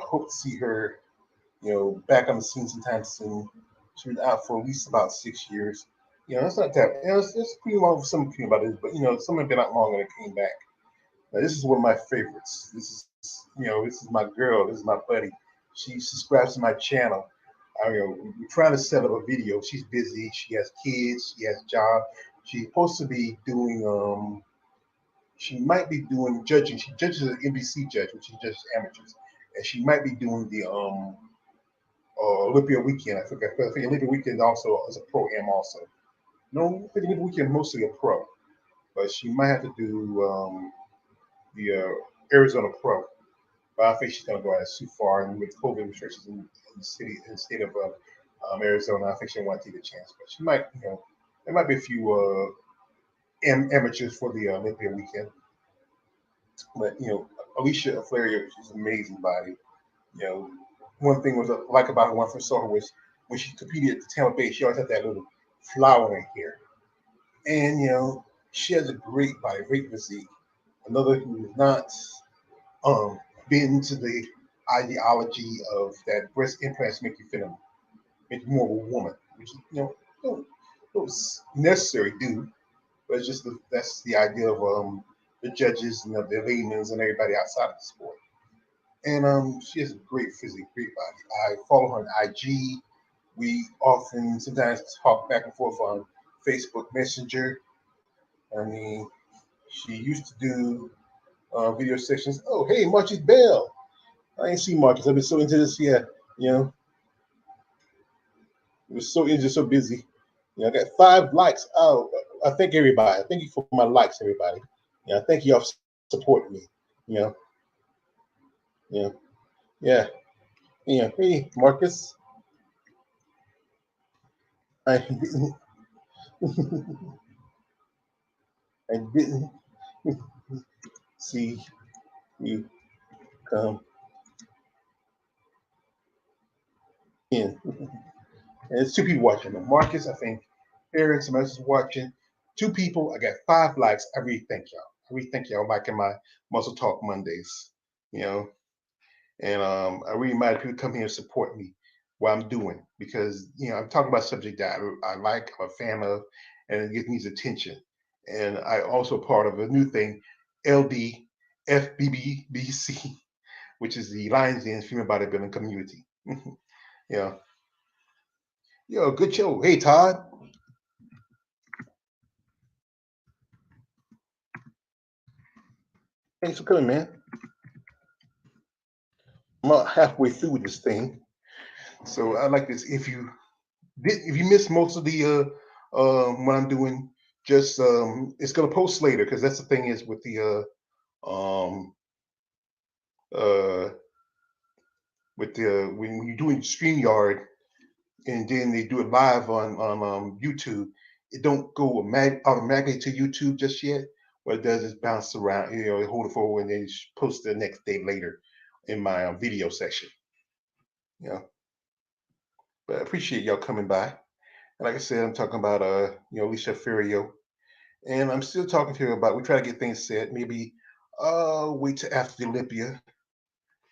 Hope to see her back on the scene sometime soon. She's been out for at least about 6 years. It's not that. It's pretty long for some people about it, but some have been out longer and came back. Now, this is one of my favorites. This is my girl. This is my buddy. She subscribes to my channel. We're trying to set up a video. She's busy. She has kids. She has a job. She's supposed to be doing. She might be doing judging. She judges an NBC judge, which she judges amateurs, and she might be doing the Olympia weekend. I forgot. I think Olympia weekend also is a pro am also. No, I think Olympia weekend mostly a pro, but she might have to do the Arizona Pro. But I think she's gonna go as too far, and with COVID restrictions in the city, in the state of Arizona, I think she won't take a chance. But she might, there might be a few amateurs for the Olympia weekend. But Alicia Flair, she's an amazing body. You know, one thing was I like about her when I first saw her was when she competed at the Tampa Bay, she always had that little flower in here, and she has a great body, great physique. Another who is not um been to the ideology of that breast implants make you feminine, make you more of a woman, which don't, don't necessarily do, but it's just that's the idea of the judges and the laymen and everybody outside of the sport. And she has a great physique, great body. I follow her on IG. We often sometimes talk back and forth on Facebook Messenger. I mean, she used to do video sessions. Oh, hey, Marcus Bell. I ain't seen Marcus. I've been so into this. Yeah, you know, it was so into so busy. I got 5 likes. Oh, I thank everybody. Thank you for my likes, everybody. Thank you all for supporting me. You know, yeah, yeah, yeah. Hey, Marcus. I didn't, I didn't see you come in. And there's 2 people watching. Marcus, I think, Aaron, somebody else is watching. 2 people. I got 5 likes. I really thank y'all. I really thank y'all liking my Muscle Talk Mondays. You know, and I really invite people to come here and support me what I'm doing because I'm talking about a subject that I like, I'm a fan of, and it needs attention. And I also part of a new thing, LDFBBBC, which is the Lions Den Female Bodybuilding Community. Yeah, good show. Hey, Todd, thanks for coming, man. I'm about halfway through this thing, so I like this. If you missed most of the what I'm doing, just it's gonna post later because that's the thing is with the um uh with the when you're doing StreamYard and then they do it live on YouTube, it don't go automatically to YouTube just yet. What it does is bounce around, hold it forward and then post the next day later in my video section. You know, but I appreciate y'all coming by. And like I said, I'm talking about Alicia Ferrio. And I'm still talking to her about we try to get things set. Maybe wait till after the Olympia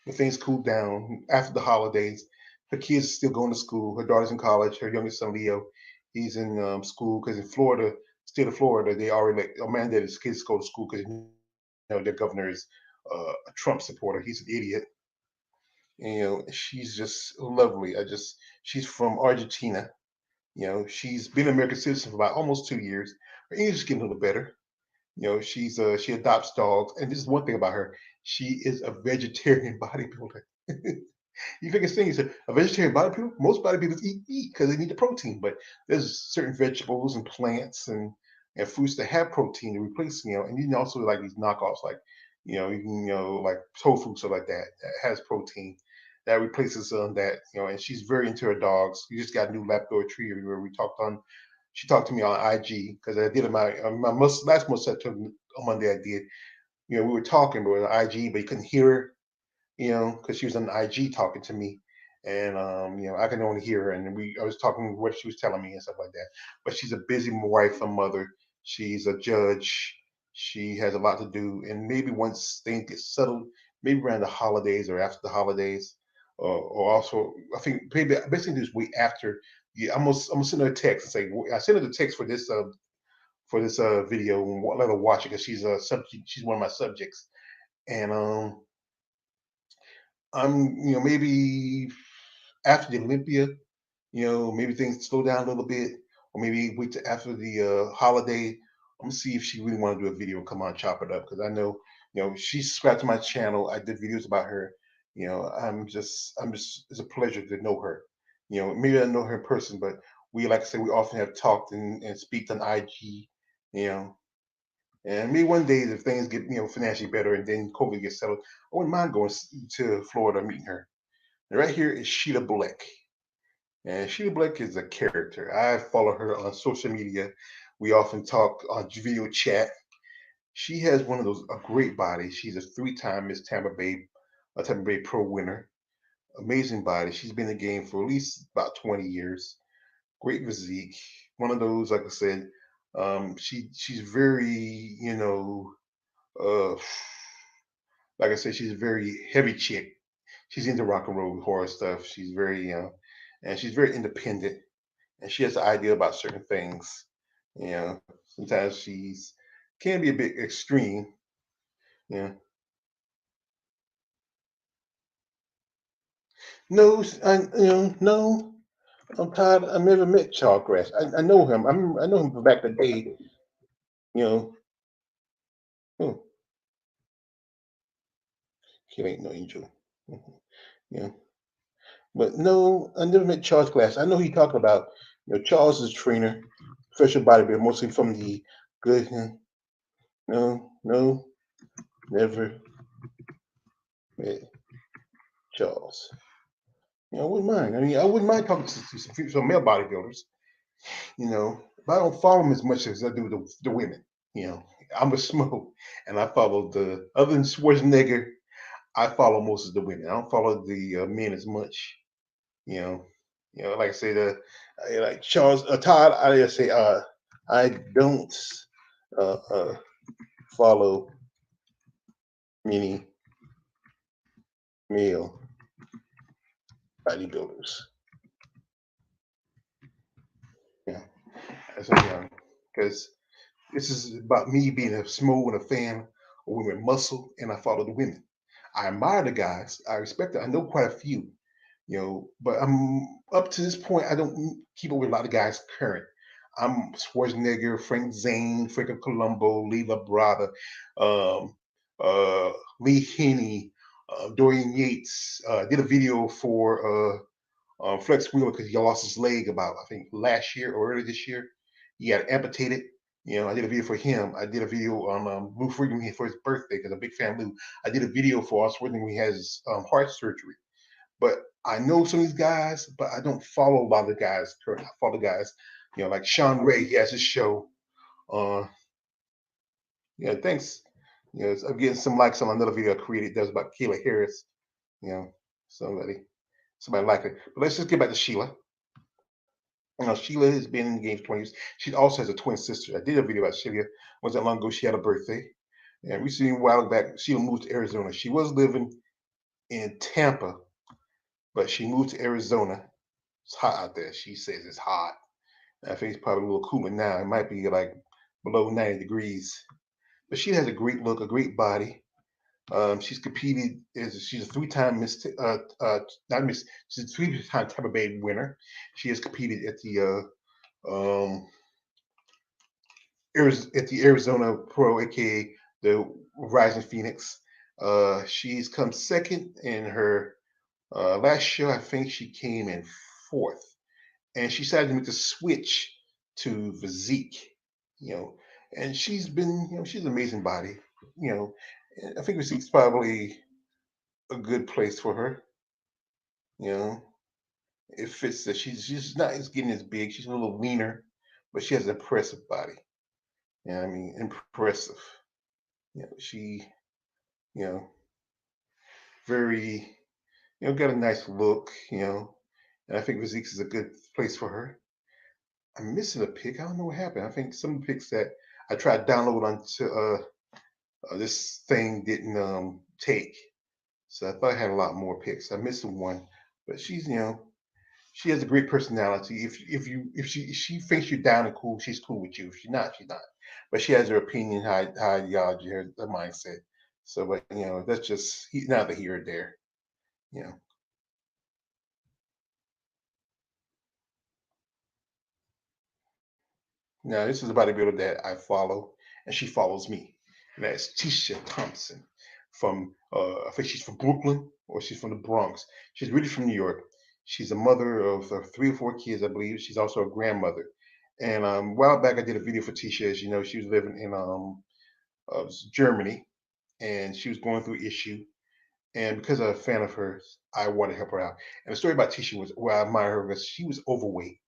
when things cool down after the holidays. Her kids are still going to school. Her daughter's in college. Her youngest son Leo, he's in school because in Florida, state of Florida, they already mandated his kids to go to school because their governor is a Trump supporter. He's an idiot. And, she's just lovely. She's from Argentina. She's been an American citizen for about almost 2 years. Her English is getting a little better. She adopts dogs, and this is one thing about her. She is a vegetarian bodybuilder. You think it's thing is a vegetarian bodybuilder? Most bodybuilders eat because they need the protein, but there's certain vegetables and plants and fruits that have protein to replace, and you can also like these knockoffs like like tofu stuff like that has protein that replaces that, and she's very into her dogs. We just got a new Labrador Retriever where she talked to me on IG because I did my last most on Monday I did. We were talking but on IG, but you couldn't hear her, because she was on IG talking to me, and I can only hear her, and I was talking what she was telling me and stuff like that. But she's a busy wife and mother. She's a judge. She has a lot to do, and maybe once things get settled, maybe around the holidays or after the holidays, or also I think maybe basically this week after. Yeah, I'm gonna send her a text and say I sent her the text for this video and let her watch it because she's a subject. She's one of my subjects, and I'm maybe after the Olympia, maybe things slow down a little bit, or maybe wait till after the holiday. I'm gonna see if she really want to do a video. Come on, chop it up because I know she subscribed to my channel. I did videos about her. It's a pleasure to know her. Maybe I know her in person, but we, like I said, we often have talked and speak on IG. You know, and maybe one day if things get financially better and then COVID gets settled, I wouldn't mind going to Florida meeting her. And right here is Sheila Black. And Sheila Black is a character. I follow her on social media. We often talk on video chat. She has one of those a great body. She's a three-time Miss Tampa Bay, a Tampa Bay Pro winner. Amazing body. She's been in the game for at least about 20 years. Great physique. One of those, like I said, she's very, uh, like I said, she's a very heavy chick. She's into rock and roll horror stuff. She's very, and she's very independent, and she has an idea about certain things. Sometimes she's can be a bit extreme. Yeah. No, no. I'm tired. I never met Charles Grass. I know him. I know him from back in the day. You know, oh, he ain't no angel. Mhm. Yeah, but no, I never met Charles Glass. I know he talked about. Charles is a trainer, professional bodybuilder, mostly from the good. No, no, never met Charles. I wouldn't mind. I mean, I wouldn't mind talking to some male bodybuilders. But I don't follow them as much as I do the women. You know, I'm a smoke, and I follow the other than Schwarzenegger. I follow most of the women. I don't follow the men as much. You know, like I say, like Charles Todd. I just say I don't uh, uh, follow many male bodybuilders. Yeah, because this is about me being a smooth and a fan of women muscle, and I follow the women. I admire the guys. I respect it. I know quite a few. But I'm up to this point. I don't keep up with a lot of guys current. I'm Schwarzenegger, Frank Zane, Franco Colombo, Lee Labrada, um, Lee Haney, Dorian Yates. Did a video for Flex Wheeler because he lost his leg about I think last year or early this year. He got amputated. I did a video for him. I did a video on Lou Freedom for his birthday because I'm a big fan of Lou. I did a video for us when he has heart surgery. But I know some of these guys, but I don't follow a lot of the guys. I follow guys, like Sean Ray. He has his show. Uh, thanks. I'm getting some likes on another video I created that was about Kayla Harris. You know, somebody, somebody like it. But let's just get back to Sheila. Sheila has been in the game for 20 years. She also has a twin sister. I did a video about Sheila. Wasn't that long ago. She had a birthday. And recently, a while back, Sheila moved to Arizona. She was living in Tampa, but she moved to Arizona. It's hot out there. She says it's hot. I think it's probably a little cooler now. It might be like below 90 degrees. But she has a great look, a great body. She's competed as she's a three-time Miss, not Miss, she's a three-time Tampa Bay winner. She has competed at the Arizona Pro, aka the Rising Phoenix. She's come second in her last show. I think she came in fourth, and she decided to make the switch to physique. You know, and she's been, she's an amazing body. You know, and I think physique's probably a good place for her. You know, it fits that she's not as getting as big. She's a little leaner, but she has an impressive body. I mean, impressive. She, you know, very, got a nice look. And I think physique is a good place for her. I'm missing a pic. I don't know what happened. I think some pics that I tried to download onto this thing didn't take. So I thought I had a lot more pics. I missed one, but she's she has a great personality. If she thinks you're down and cool, she's cool with you. If she's not, she's not. But she has her opinion, her ideology, her mindset. So, but that's just neither here or there. You know. Now this is a bodybuilder that I follow, and she follows me. And that's Tisha Thompson from I think she's from Brooklyn or she's from the Bronx. She's really from New York. She's a mother of 3 or 4 kids, I believe. She's also a grandmother. And a while back, I did a video for Tisha. As you know, she was living in Germany, and she was going through issue. And because I'm a fan of hers, I want to help her out. And the story about Tisha was, well, I admire her because she was overweight.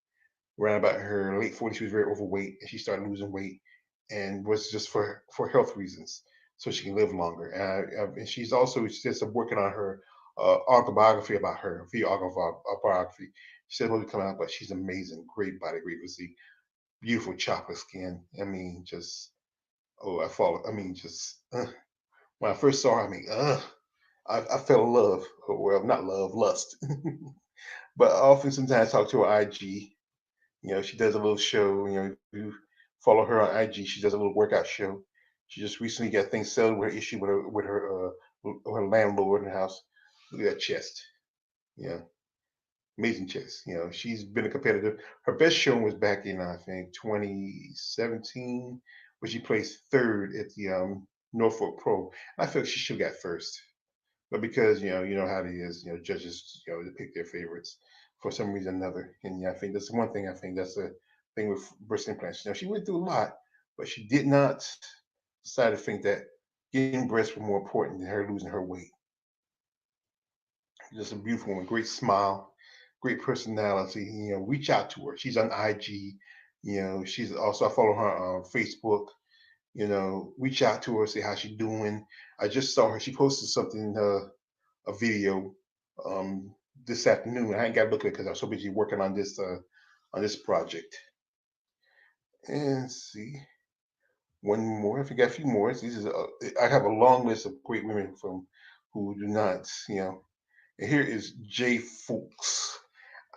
Around about her late 40s, she was very overweight, and she started losing weight, and was just for health reasons, so she can live longer. And she's also just working on her autobiography about her, biography. She said, "Will be coming out," but she's amazing, great body, great physique, beautiful chocolate skin. I mean, just oh, I fall. I mean, just when I first saw her, I mean, I fell in love. Well, not love, lust. But I often sometimes talk to her IG. She does a little show. If you follow her on IG, she does a little workout show. She just recently got things settled with her issue with her landlord in the house. Look at that chest. Yeah, amazing chest. She's been a competitor. Her best show was back in I think 2017, where she placed third at the Norfolk Pro. I feel like she should have got first. But because you know how it is, judges they pick their favorites for some reason or another. And I think that's one thing. I think that's a thing with breast implants. She went through a lot, but she did not decide to think that getting breasts was more important than her losing her weight. Just a beautiful woman, great smile, great personality. Reach out to her. She's on IG. She's also, I follow her on Facebook. Reach out to her, see how she's doing. I just saw her. She posted something. A video this afternoon. I ain't got to look at it because I was so busy working on this project. And let's see, one more. I forgot a few more. I have a long list of great women from who do not, And here is Jay Fuchs.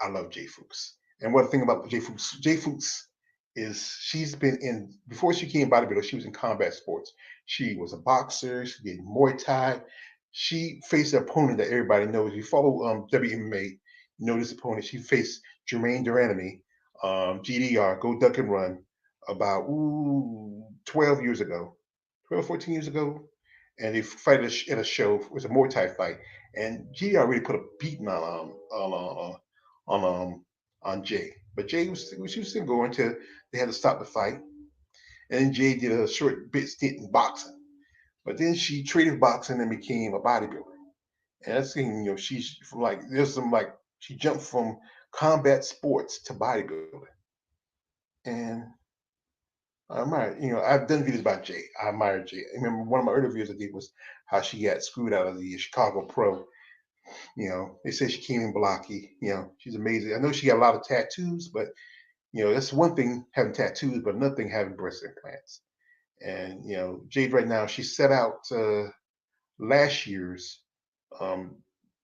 I love Jay Fuchs. And one thing about Jay Fuchs is she's been in before she became bodybuilder. She was in combat sports. She was a boxer. She did Muay Thai. She faced an opponent that everybody knows. If you follow WMA, you know this opponent. She faced Jermaine Duranamy, GDR, Go Duck and Run, about 12 years ago, 12, 14 years ago. And they fight at a show. It was a Muay Thai fight. And GDR really put a beating on on Jay. But she was still going till they had to stop the fight. And then Jay did a short bit stint in boxing. But then she traded boxing and became a bodybuilder. And that's thing, she's from like there's some like she jumped from combat sports to bodybuilding. And I admire, I've done videos about Jay. I admire Jay. I remember one of my earlier videos I did was how she got screwed out of the Chicago Pro. They say she came in blocky. She's amazing. I know she got a lot of tattoos, but that's one thing having tattoos, but another thing having breast implants. And Jade right now, she set out last year's um,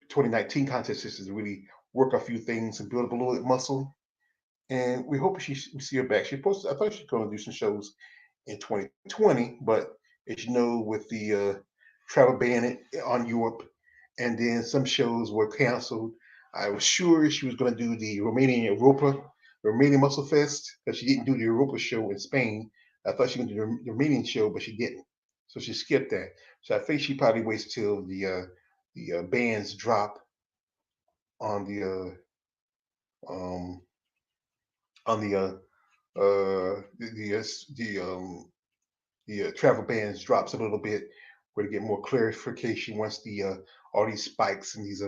2019 contest is to really work a few things and build up a little bit muscle. And we see her back. I thought she was going to do some shows in 2020, but as you know, with the travel ban on Europe, and then some shows were canceled. I was sure she was going to do the Romanian Muscle Fest, because she didn't do the Europa show in Spain. I thought she was going to do the Romanian show, but she didn't, so she skipped that. So I think she probably waits till the bans drop on um, the travel bans drops a little bit, where to get more clarification once the all these spikes and these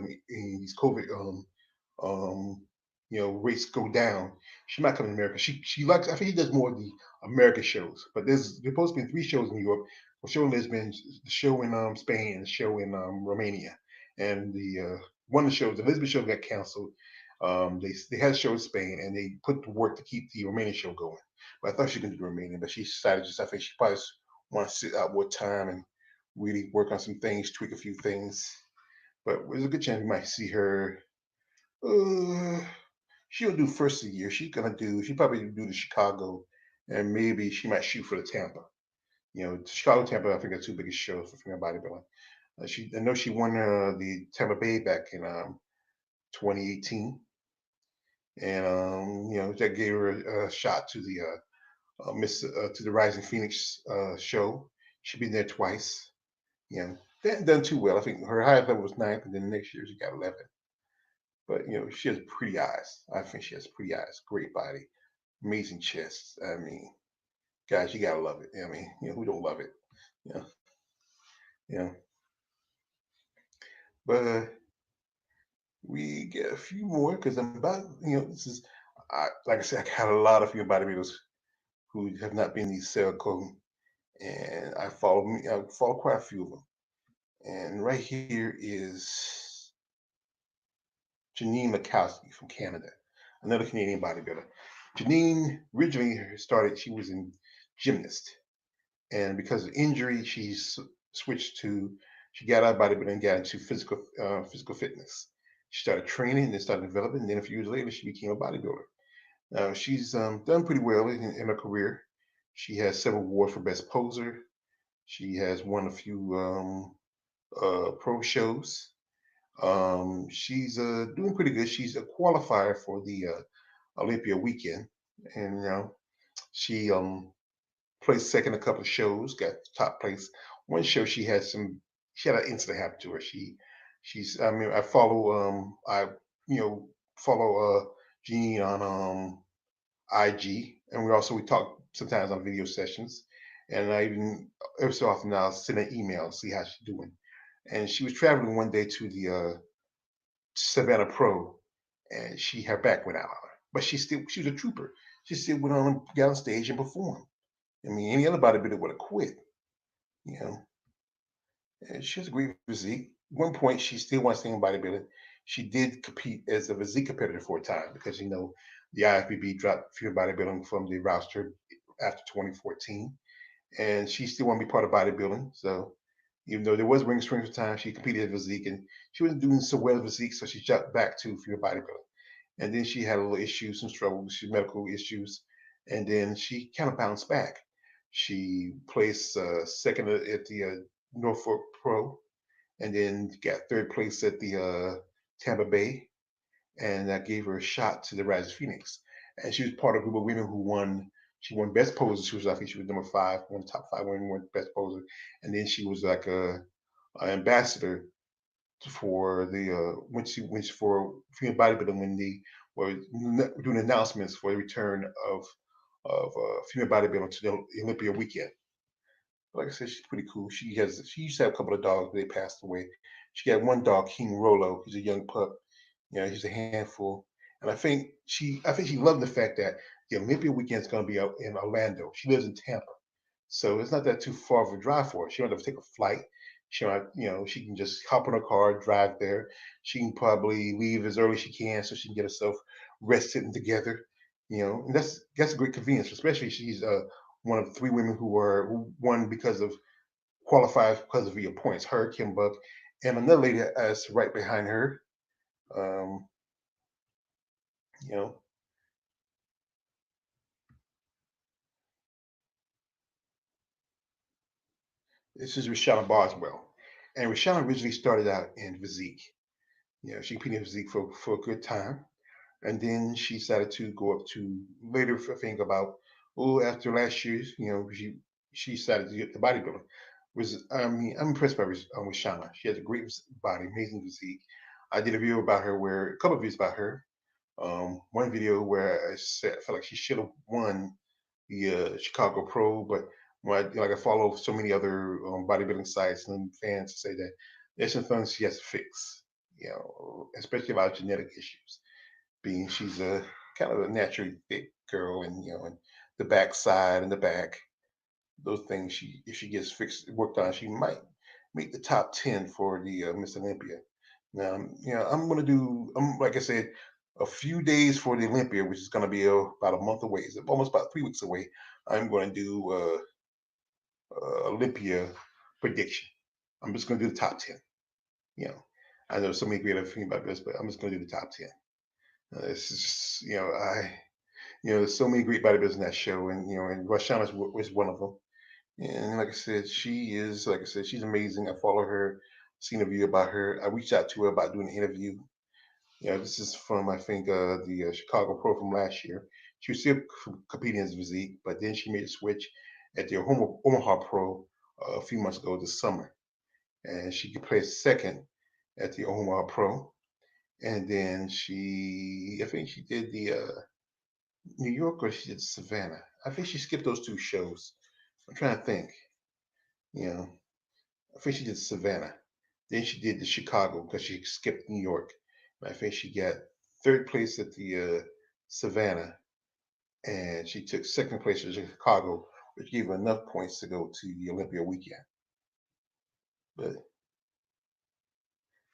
COVID um, rates go down. She might come to America. She likes. I think she does more of the American shows. But there's supposed to be 3 shows in Europe: a show in Lisbon, the show in Spain, and the show in Romania. And the one of the shows, the Lisbon show got canceled. They had a show in Spain, and they put to work to keep the Romanian show going. But I thought she was going to do Romanian, but she decided I think she probably want to sit out more time and really work on some things, tweak a few things. But there's a good chance we might see her. Uh, she'll do first of the year. She probably do the Chicago, and maybe she might shoot for the Tampa. Chicago, Tampa, I think are 2 biggest shows for female bodybuilding. I know she won the Tampa Bay back in 2018, and that gave her a shot to the Miss to the Rising Phoenix show. She's been there twice. They hadn't done too well. I think her highest level was ninth, and then the next year she got 11th. But she has pretty eyes. I think she has pretty eyes, great body, amazing chest. I mean, guys, you gotta love it. I mean, who don't love it? You know, you know. But we get a few more because I'm about. This is, like I said, I got a lot of female bodybuilders who have not been in these cell code, and I follow quite a few of them. And right here is Janine Mikowski from Canada, another Canadian bodybuilder. Janine originally started, she was in gymnast. And because of injury, switched to, she got out of bodybuilding and got into physical fitness. She started training and then started developing. And then a few years later, she became a bodybuilder. Now, she's done pretty well in her career. She has several awards for Best Poser. She has won a few pro shows. She's doing pretty good. She's a qualifier for the Olympia weekend, and she placed second a couple of shows, got top place. One show she had an incident happen to her. She's I mean I follow Jean on IG, and we talk sometimes on video sessions, and I even every so often I'll send an email see how she's doing. And she was traveling one day to the Savannah Pro, and her back went out on her. But she was a trooper. She still went on, got on stage and performed. I mean, any other bodybuilder would have quit, you know. And she has a great physique. At one point, she still wants to stay in bodybuilding. She did compete as a physique competitor for a time because the IFBB dropped female bodybuilding from the roster after 2014, and she still want to be part of bodybuilding. So even though there was ring strength at the time, she competed at physique, and she wasn't doing so well at physique, so she jumped back to female bodybuilding. And then she had a little issues, some struggles, she medical issues, and then she kind of bounced back. She placed second at the Norfolk Pro, and then got third place at the Tampa Bay, and that gave her a shot to the Rise of Phoenix. And she was part of a group of women who won. She won Best Poser. I think she was number five, one top five women, won Best Poser, and then she was like a ambassador for the when she for female bodybuilding when they were doing announcements for the return of female bodybuilding to the Olympia weekend. Like I said, she's pretty cool. She used to have a couple of dogs, but they passed away. She got one dog, King Rolo. He's a young pup. He's a handful. And I think she loved the fact that the Olympia weekend is going to be out in Orlando. She lives in Tampa. So it's not that too far of a drive for her. She don't have to take a flight. She can just hop in her car, drive there. She can probably leave as early as she can so she can get herself rested and together. And that's a great convenience, especially she's one of three women who won because of qualified because of your points. Her, Kim Buck, and another lady that's right behind her. Um, you know, this is Rashana Boswell, and Rashana originally started out in physique. She competed in physique for a good time, and then she decided to go up to later. I think about after last year, she decided to get the bodybuilding. I'm impressed by Rashana. She has a great body, amazing physique. I did a video about her a couple of videos about her. One video where I felt like she should have won the Chicago Pro, but I follow so many other bodybuilding sites and fans say that there's some things she has to fix, especially about genetic issues. Being she's a kind of a naturally thick girl, and the backside and the back, those things if she gets fixed worked on, she might make the top 10 for the Miss Olympia. Now, I'm gonna do. Like I said, a few days for the Olympia, which is gonna be about a month away. It's almost about 3 weeks away. I'm going to do Olympia prediction. I'm just going to do the top 10. You know, I know so many great other things about this, but I'm just going to do the top 10. It's just, there's so many great bodybuilders in that show, and Rashana was one of them. And like I said, she's amazing. I follow her, seen a video about her. I reached out to her about doing an interview. This is from, I think, the Chicago Pro from last year. She was still competing as physique, but then she made a switch at the Omaha Pro a few months ago this summer. And she placed second at the Omaha Pro. and then I think she did the New York, or she did Savannah. I think she skipped those two shows. I'm trying to think. You know, I think she did Savannah. Then she did the Chicago because she skipped New York. I think she got third place at the Savannah, and she took second place at Chicago, which gave her enough points to go to the Olympia weekend. But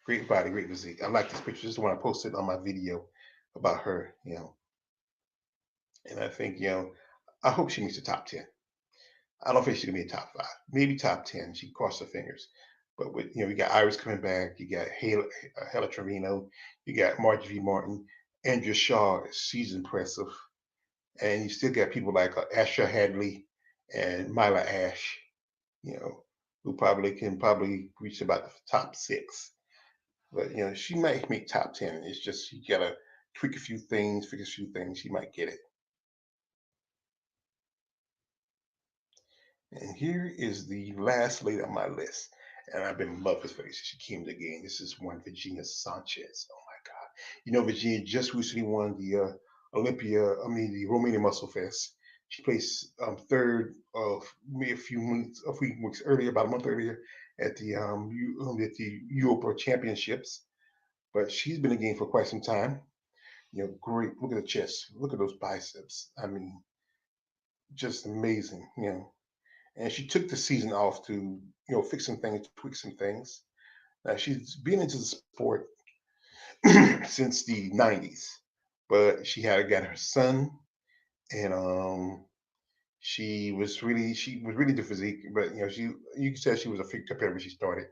great body, great physique. I like this picture. This is the one I posted on my video about her. And I think I hope she makes the top 10. I don't think she's gonna be a top five, maybe top 10. She crossed her fingers. But with you got Iris coming back, you got Hella Trevino, you got Margie V. Martin, Andrea Shaw. She's impressive, and you still got people like Asha Hadley and Myla Ash. You know, who probably reach about the top six. But she might make top 10. It's just you gotta tweak a few things, fix a few things. She might get it. And here is the last lady on my list. And I've been in love with her since she came to the game. This is one Virginia Sanchez. Oh my God. Virginia just recently won the the Romania Muscle Fest. She placed third of me a few weeks earlier, about a month earlier, at at the Europa Championships. But she's been in the game for quite some time. Great. Look at the chest. Look at those biceps. I mean, just amazing. And she took the season off to fix some things, tweak some things. Now she's been into the sport since the '90s, but she had got her son, and she was really the physique, but you could say she was a fit competitor when she started.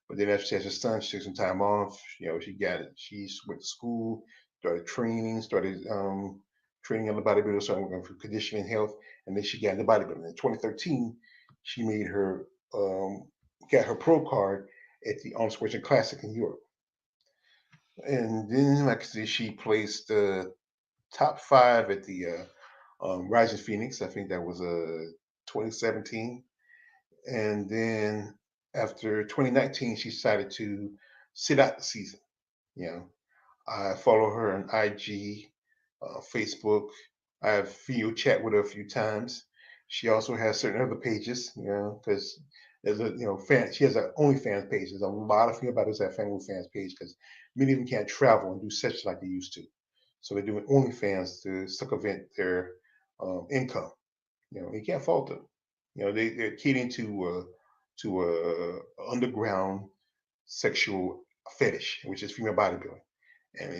But then after she had her son, she took some time off. She got it. She went to school, started training on the bodybuilder, started working for conditioning health, and then she got into bodybuilding. In 2013, she made her got her pro card at the Arnold Schwarzenegger Classic in Europe. And then, like I said, she placed top five at the Rising Phoenix. I think that was 2017. And then after 2019, she decided to sit out the season. You know, I follow her on IG, Facebook. I have video chat with her a few times. She also has certain other pages, because there's a fan. She has an OnlyFans page. There's a lot of female bodies that have family fans page because many of them can't travel and do sessions like they used to. So they're doing OnlyFans to circumvent their income. You can't fault them. They're catering to underground sexual fetish, which is female bodybuilding, and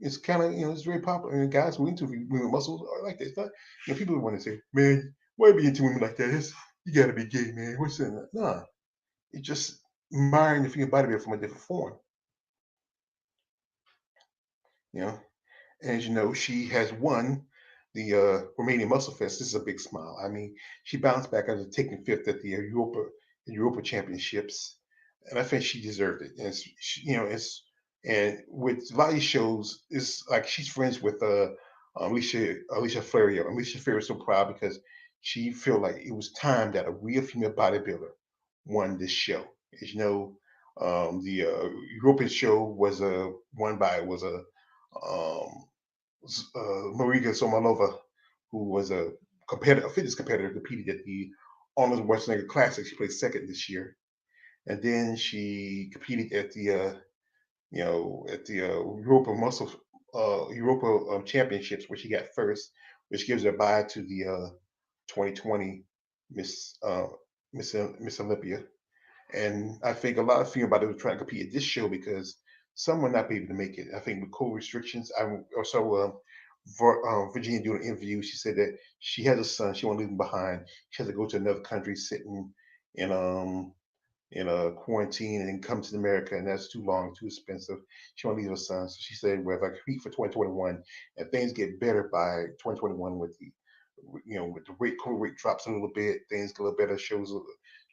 it's kind of it's very popular. And guys who into women muscles are like that. It's not, people want to say, man, why be into women like that? You got to be gay, man. What's in that? Nah, it's just admiring the female bodybuilder from a different form. You know, As you know, she has won the Romanian Muscle Fest. This is a big smile. I mean, she bounced back after taking fifth at the Europa Championships, and I think she deserved it. And and with a lot of these shows, it's like she's friends with Alicia Ferrier. Alicia Ferrier is so proud because she feel like it was time that a real female bodybuilder won this show. As you know, the European show was a won by was a um, Marika Somalova, who was a fitness competitor, competed at the Arnold Schwarzenegger Classic. She placed second this year, and then she competed at the Europa Europa Championships, where she got first, which gives her a bye to the 2020 Miss Miss Olympia. And I think a lot of female bodies were trying to compete at this show because some will not be able to make it. I think with COVID restrictions, I also Virginia doing an interview. She said that she has a son. She won't leave him behind. She has to go to another country, sitting in in a quarantine, and then come to America, and that's too long, too expensive. She won't leave her son. So she said, well, if I compete for 2021 and things get better by 2021 with the with the COVID rate drops a little bit, things get a little better, shows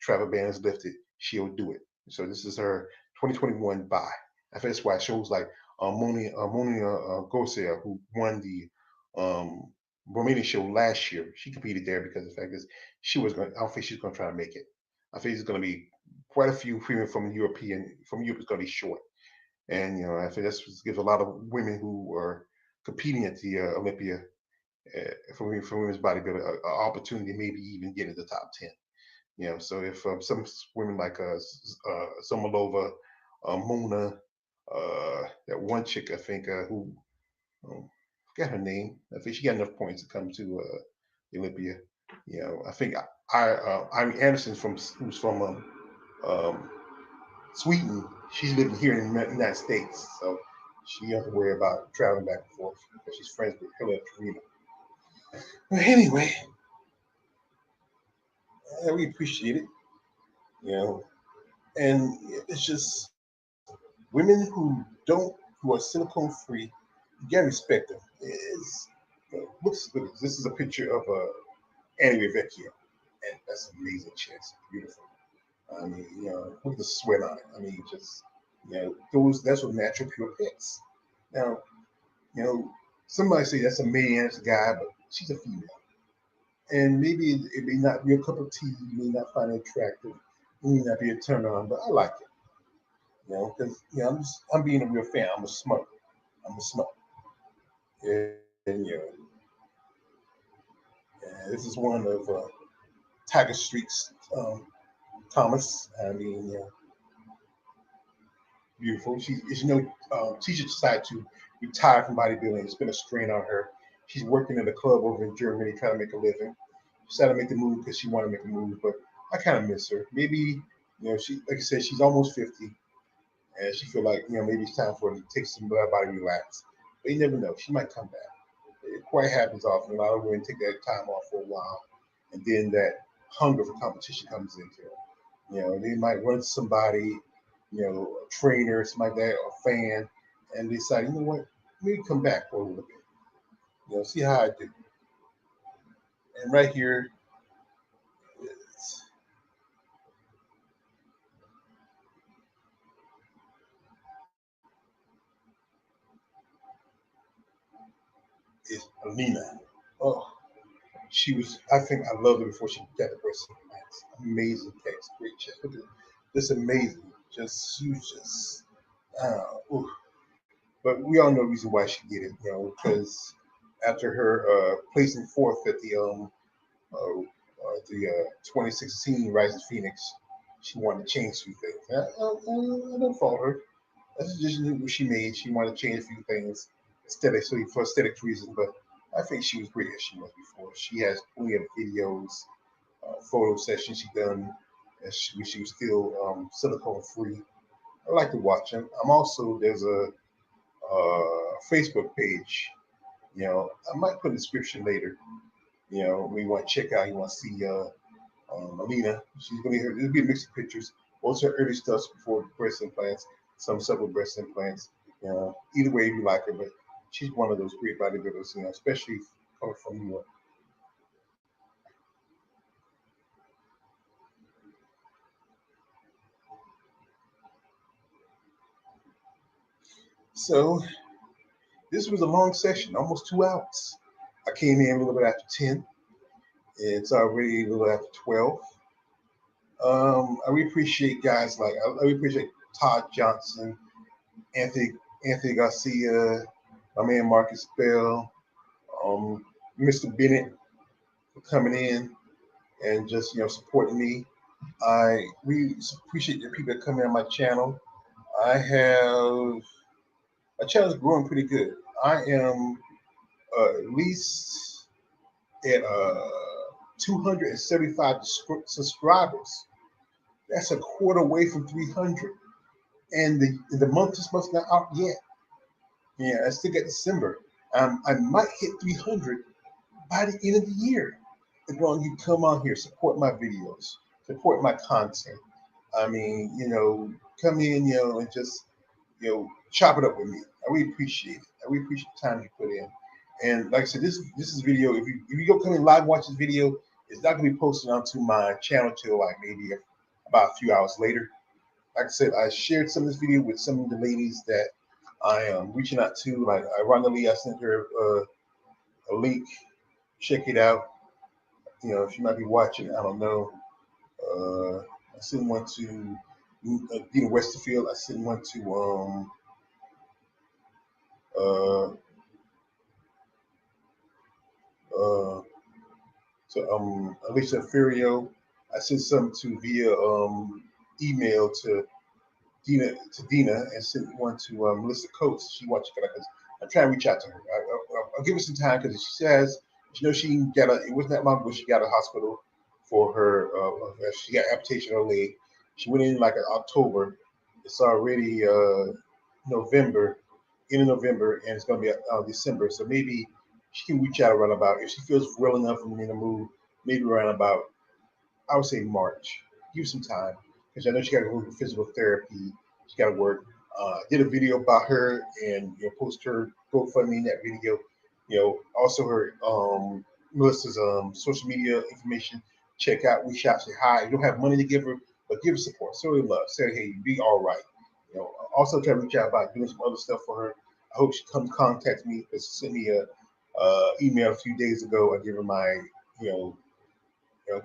travel ban is lifted, she'll do it. So this is her 2021 buy. I think that's why shows like Monia Gosea, who won the Romania show last year, she competed there because the fact is she was going. I don't think she's going to try to make it. I think it's going to be quite a few women from Europe is going to be short. And I think this gives a lot of women who are competing at the Olympia for women's bodybuilding an opportunity, maybe even get in the top 10. So if some women like Somolova, Mona, that one chick I think who forget her name. I think she got enough points to come to Olympia. I think Irene Anderson who's from um, Sweden. She's living here in the United States, so she doesn't have to worry about traveling back and forth because she's friends with Hillary Trina. But anyway, we appreciate it, you know, and it's just women who are silicone free, you gotta respect them. Look, this is a picture of Annie Vecchio, and that's an amazing chick. It's beautiful. I mean, look at the sweat on it. I mean, just that's what natural pure pecs. Now, you know, somebody say that's a man, it's a guy, but she's a female, and maybe it may not be a cup of tea. You may not find it attractive. It may not be a turn on, but I like it. Because I'm being a real fan. I'm a smart. I'm a smart. And this is one of Tiger Street's Thomas. I mean, beautiful. She just decided to retire from bodybuilding. It's been a strain on her. She's working in a club over in Germany trying to make a living. She decided to make the move because she wanted to make a move, but I kind of miss her. Maybe, she, like I said, she's almost 50, and she feel like, maybe it's time for her to take some body relax. But you never know. She might come back. It quite happens often. A lot of women take that time off for a while, and then that hunger for competition comes into it. They might run somebody, a trainer, something like that, or a fan, and they decide, what, maybe come back for a little bit. See how I do. And right here is Alina. Oh, she was. I think I loved her before she got the breast implants. Amazing text, great chest. Look at this, amazing. Just she was just. Oof. But we all know the reason why she did it. Because after her placing fourth at the 2016 Rising Phoenix, she wanted to change a few things. I don't fault her. That's a decision she made. She wanted to change a few things for aesthetic reasons, but I think she was great as she was before. She has plenty of videos, photo sessions she done when she was still silicone free. I like to watch them. There's a Facebook page. I might put a description later. When you want to check out, you want to see Alina. She's going to there'll be a mix of pictures. Most of her early stuff before breast implants, some several breast implants. Either way you like her, but she's one of those great bodybuilders. Especially coming from New York. So this was a long session, almost 2 hours. I came in a little bit after 10. It's already a little after 12. I really appreciate guys like I really appreciate Todd Johnson, Anthony Anthony Garcia, my man Marcus Bell, Mr. Bennett for coming in and just supporting me. I really appreciate the people that come in on my channel. I have my channel is growing pretty good. I am at least at 275 subscribers. That's a quarter away from 300, and the month is not out yet. Yeah, I still got December. I might hit 300 by the end of the year. As long as you come on here, support my videos, support my content. I mean, come in, and just, chop it up with me. I really appreciate it. I really appreciate the time you put in. And like I said, this is video. If you go come in live and watch this video, it's not gonna be posted onto my channel till like maybe about a few hours later. Like I said, I shared some of this video with some of the ladies that I am reaching out to. Like ironically, I sent her a link. Check it out. She might be watching. I don't know. I sent one to Dina Westerfield. I sent one to Uh, uh, Alicia Furio. I sent some to via email to Dina and sent one to Melissa Coates. She wants to connect. I'm trying to reach out to her. I'll give her some time because she says she knows she got a. It wasn't that long ago she got a hospital for her. She got amputation of her leg. She went in like in October. It's already November, end of November, and it's going to be December. So maybe she can reach out around about if she feels well enough and in the mood. Maybe around about I would say March. Give some time because I know she got to go to physical therapy. She got to work. Did a video about her and post her GoFundMe in that video. Also her Melissa's social media information. Check out. We shop. Say hi. You don't have money to give her, but give her support. Show her love. Say hey, be all right. Also try to reach out about doing some other stuff for her. I hope she comes contact me. Because she sent me a email a few days ago. I give her my you know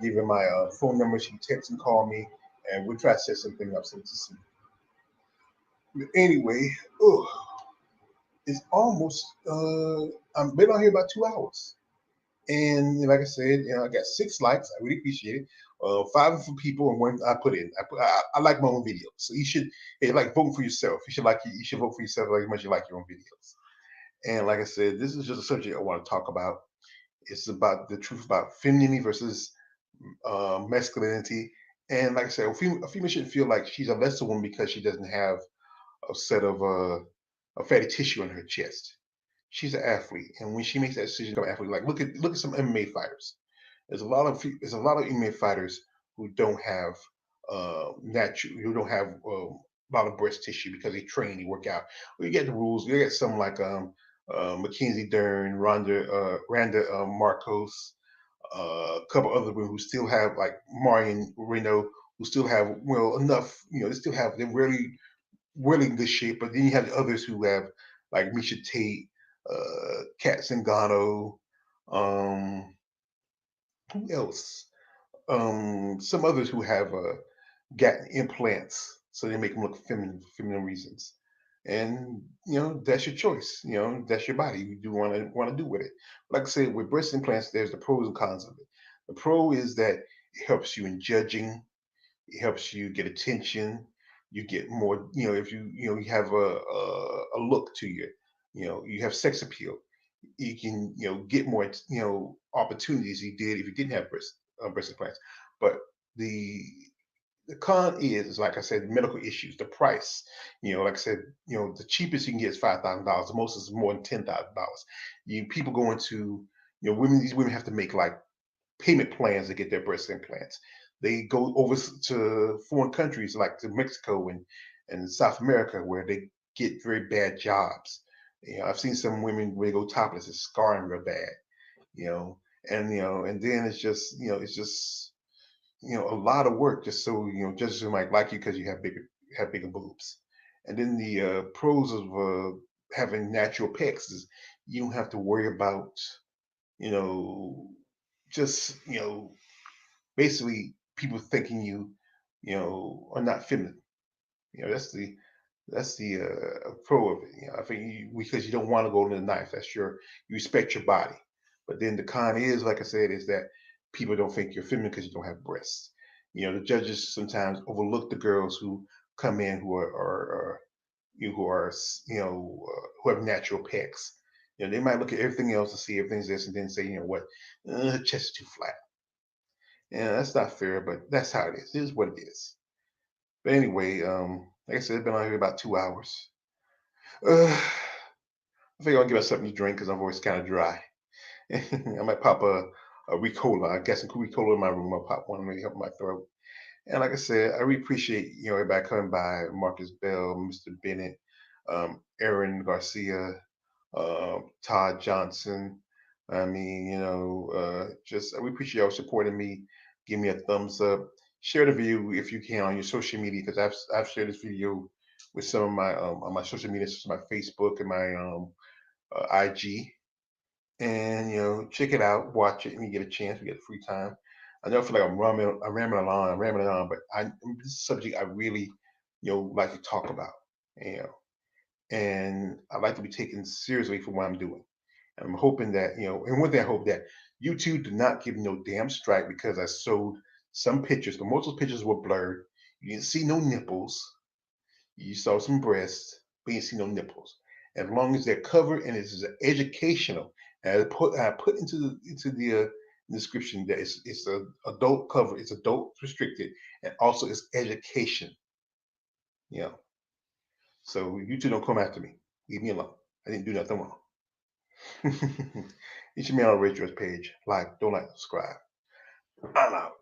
give her my phone number. She can text and call me, and we'll try to set something up so to see. But anyway, it's almost. I've been on here about 2 hours, and like I said, I got 6 likes. I really appreciate it. Five for people and one I put in. I like my own videos, so you should like voting for yourself. You should vote for yourself like as much as you like your own videos. And like I said, this is just a subject I want to talk about. It's about the truth about femininity versus masculinity. And like I said, a female shouldn't feel like she's a lesser woman because she doesn't have a set of a fatty tissue on her chest. She's an athlete, and when she makes that decision to become an athlete, like look at some MMA fighters. There's a lot of MMA fighters who don't have who don't have a lot of breast tissue because they train, they work out. Well, you get the rules. You get some like Mackenzie Dern, Randa Marcos, a couple other women who still have like Marion Reno, who still have enough. They still have they're really in good shape. But then you have the others who have like Misha Tate, Kat Zingano, um, who else? Some others who have got implants, so they make them look feminine for feminine reasons. And that's your choice. That's your body. You do want to do with it. Like I said, with breast implants, there's the pros and cons of it. The pro is that it helps you in judging. It helps you get attention. You get more. If you have a look to you. You have sex appeal. You can get more opportunities you did if you didn't have breast implants. But the the con is like I said, medical issues, the price. Like I said, the cheapest you can get is $5,000. The most is more than $10,000. People go into these women have to make like payment plans to get their breast implants. They go over to foreign countries like to Mexico and South America where they get very bad jobs. I've seen some women where they go topless, it's scarring real bad. You know, and then it's just a lot of work just so just so might like you because you have bigger boobs. And then the pros of having natural pecs is you don't have to worry about you know just basically people thinking are not feminine. That's the pro of it. I think because you don't want to go to the knife. You respect your body. But then the con is, like I said, is that people don't think you're feminine because you don't have breasts. The judges sometimes overlook the girls who come in who have natural pecs. They might look at everything else and see everything's this, and then say, what, chest is too flat. Yeah, that's not fair, but that's how it is. It is what it is. But anyway, like I said, I've been on here about 2 hours. I think I'll give us something to drink because my voice is kind of dry. I might pop a Ricola. I got some Ricola in my room. I'll pop one, maybe help my throat. And like I said, I really appreciate everybody coming by. Marcus Bell, Mr. Bennett, Aaron Garcia, Todd Johnson. I mean, just we appreciate y'all supporting me. Give me a thumbs up. Share the video if you can on your social media because I've shared this video with some of my on my social media, such as my Facebook and my IG. And check it out, watch it, and you get a chance. We get free time. I know I feel like I'm rambling on, but this is a subject I really like to talk about. You know, and I like to be taken seriously for what I'm doing. And I'm hoping that, and one thing I hope that YouTube did not give me no damn strike because I showed some pictures, but most of those pictures were blurred. You didn't see no nipples. You saw some breasts, but you didn't see no nipples. As long as they're covered and it's educational, and I put into the description that it's a adult cover, it's adult restricted, and also it's education. You know, so you two don't come after me. Leave me alone. I didn't do nothing wrong. You should be on Rachel's page. Like, don't like, subscribe. I'm out.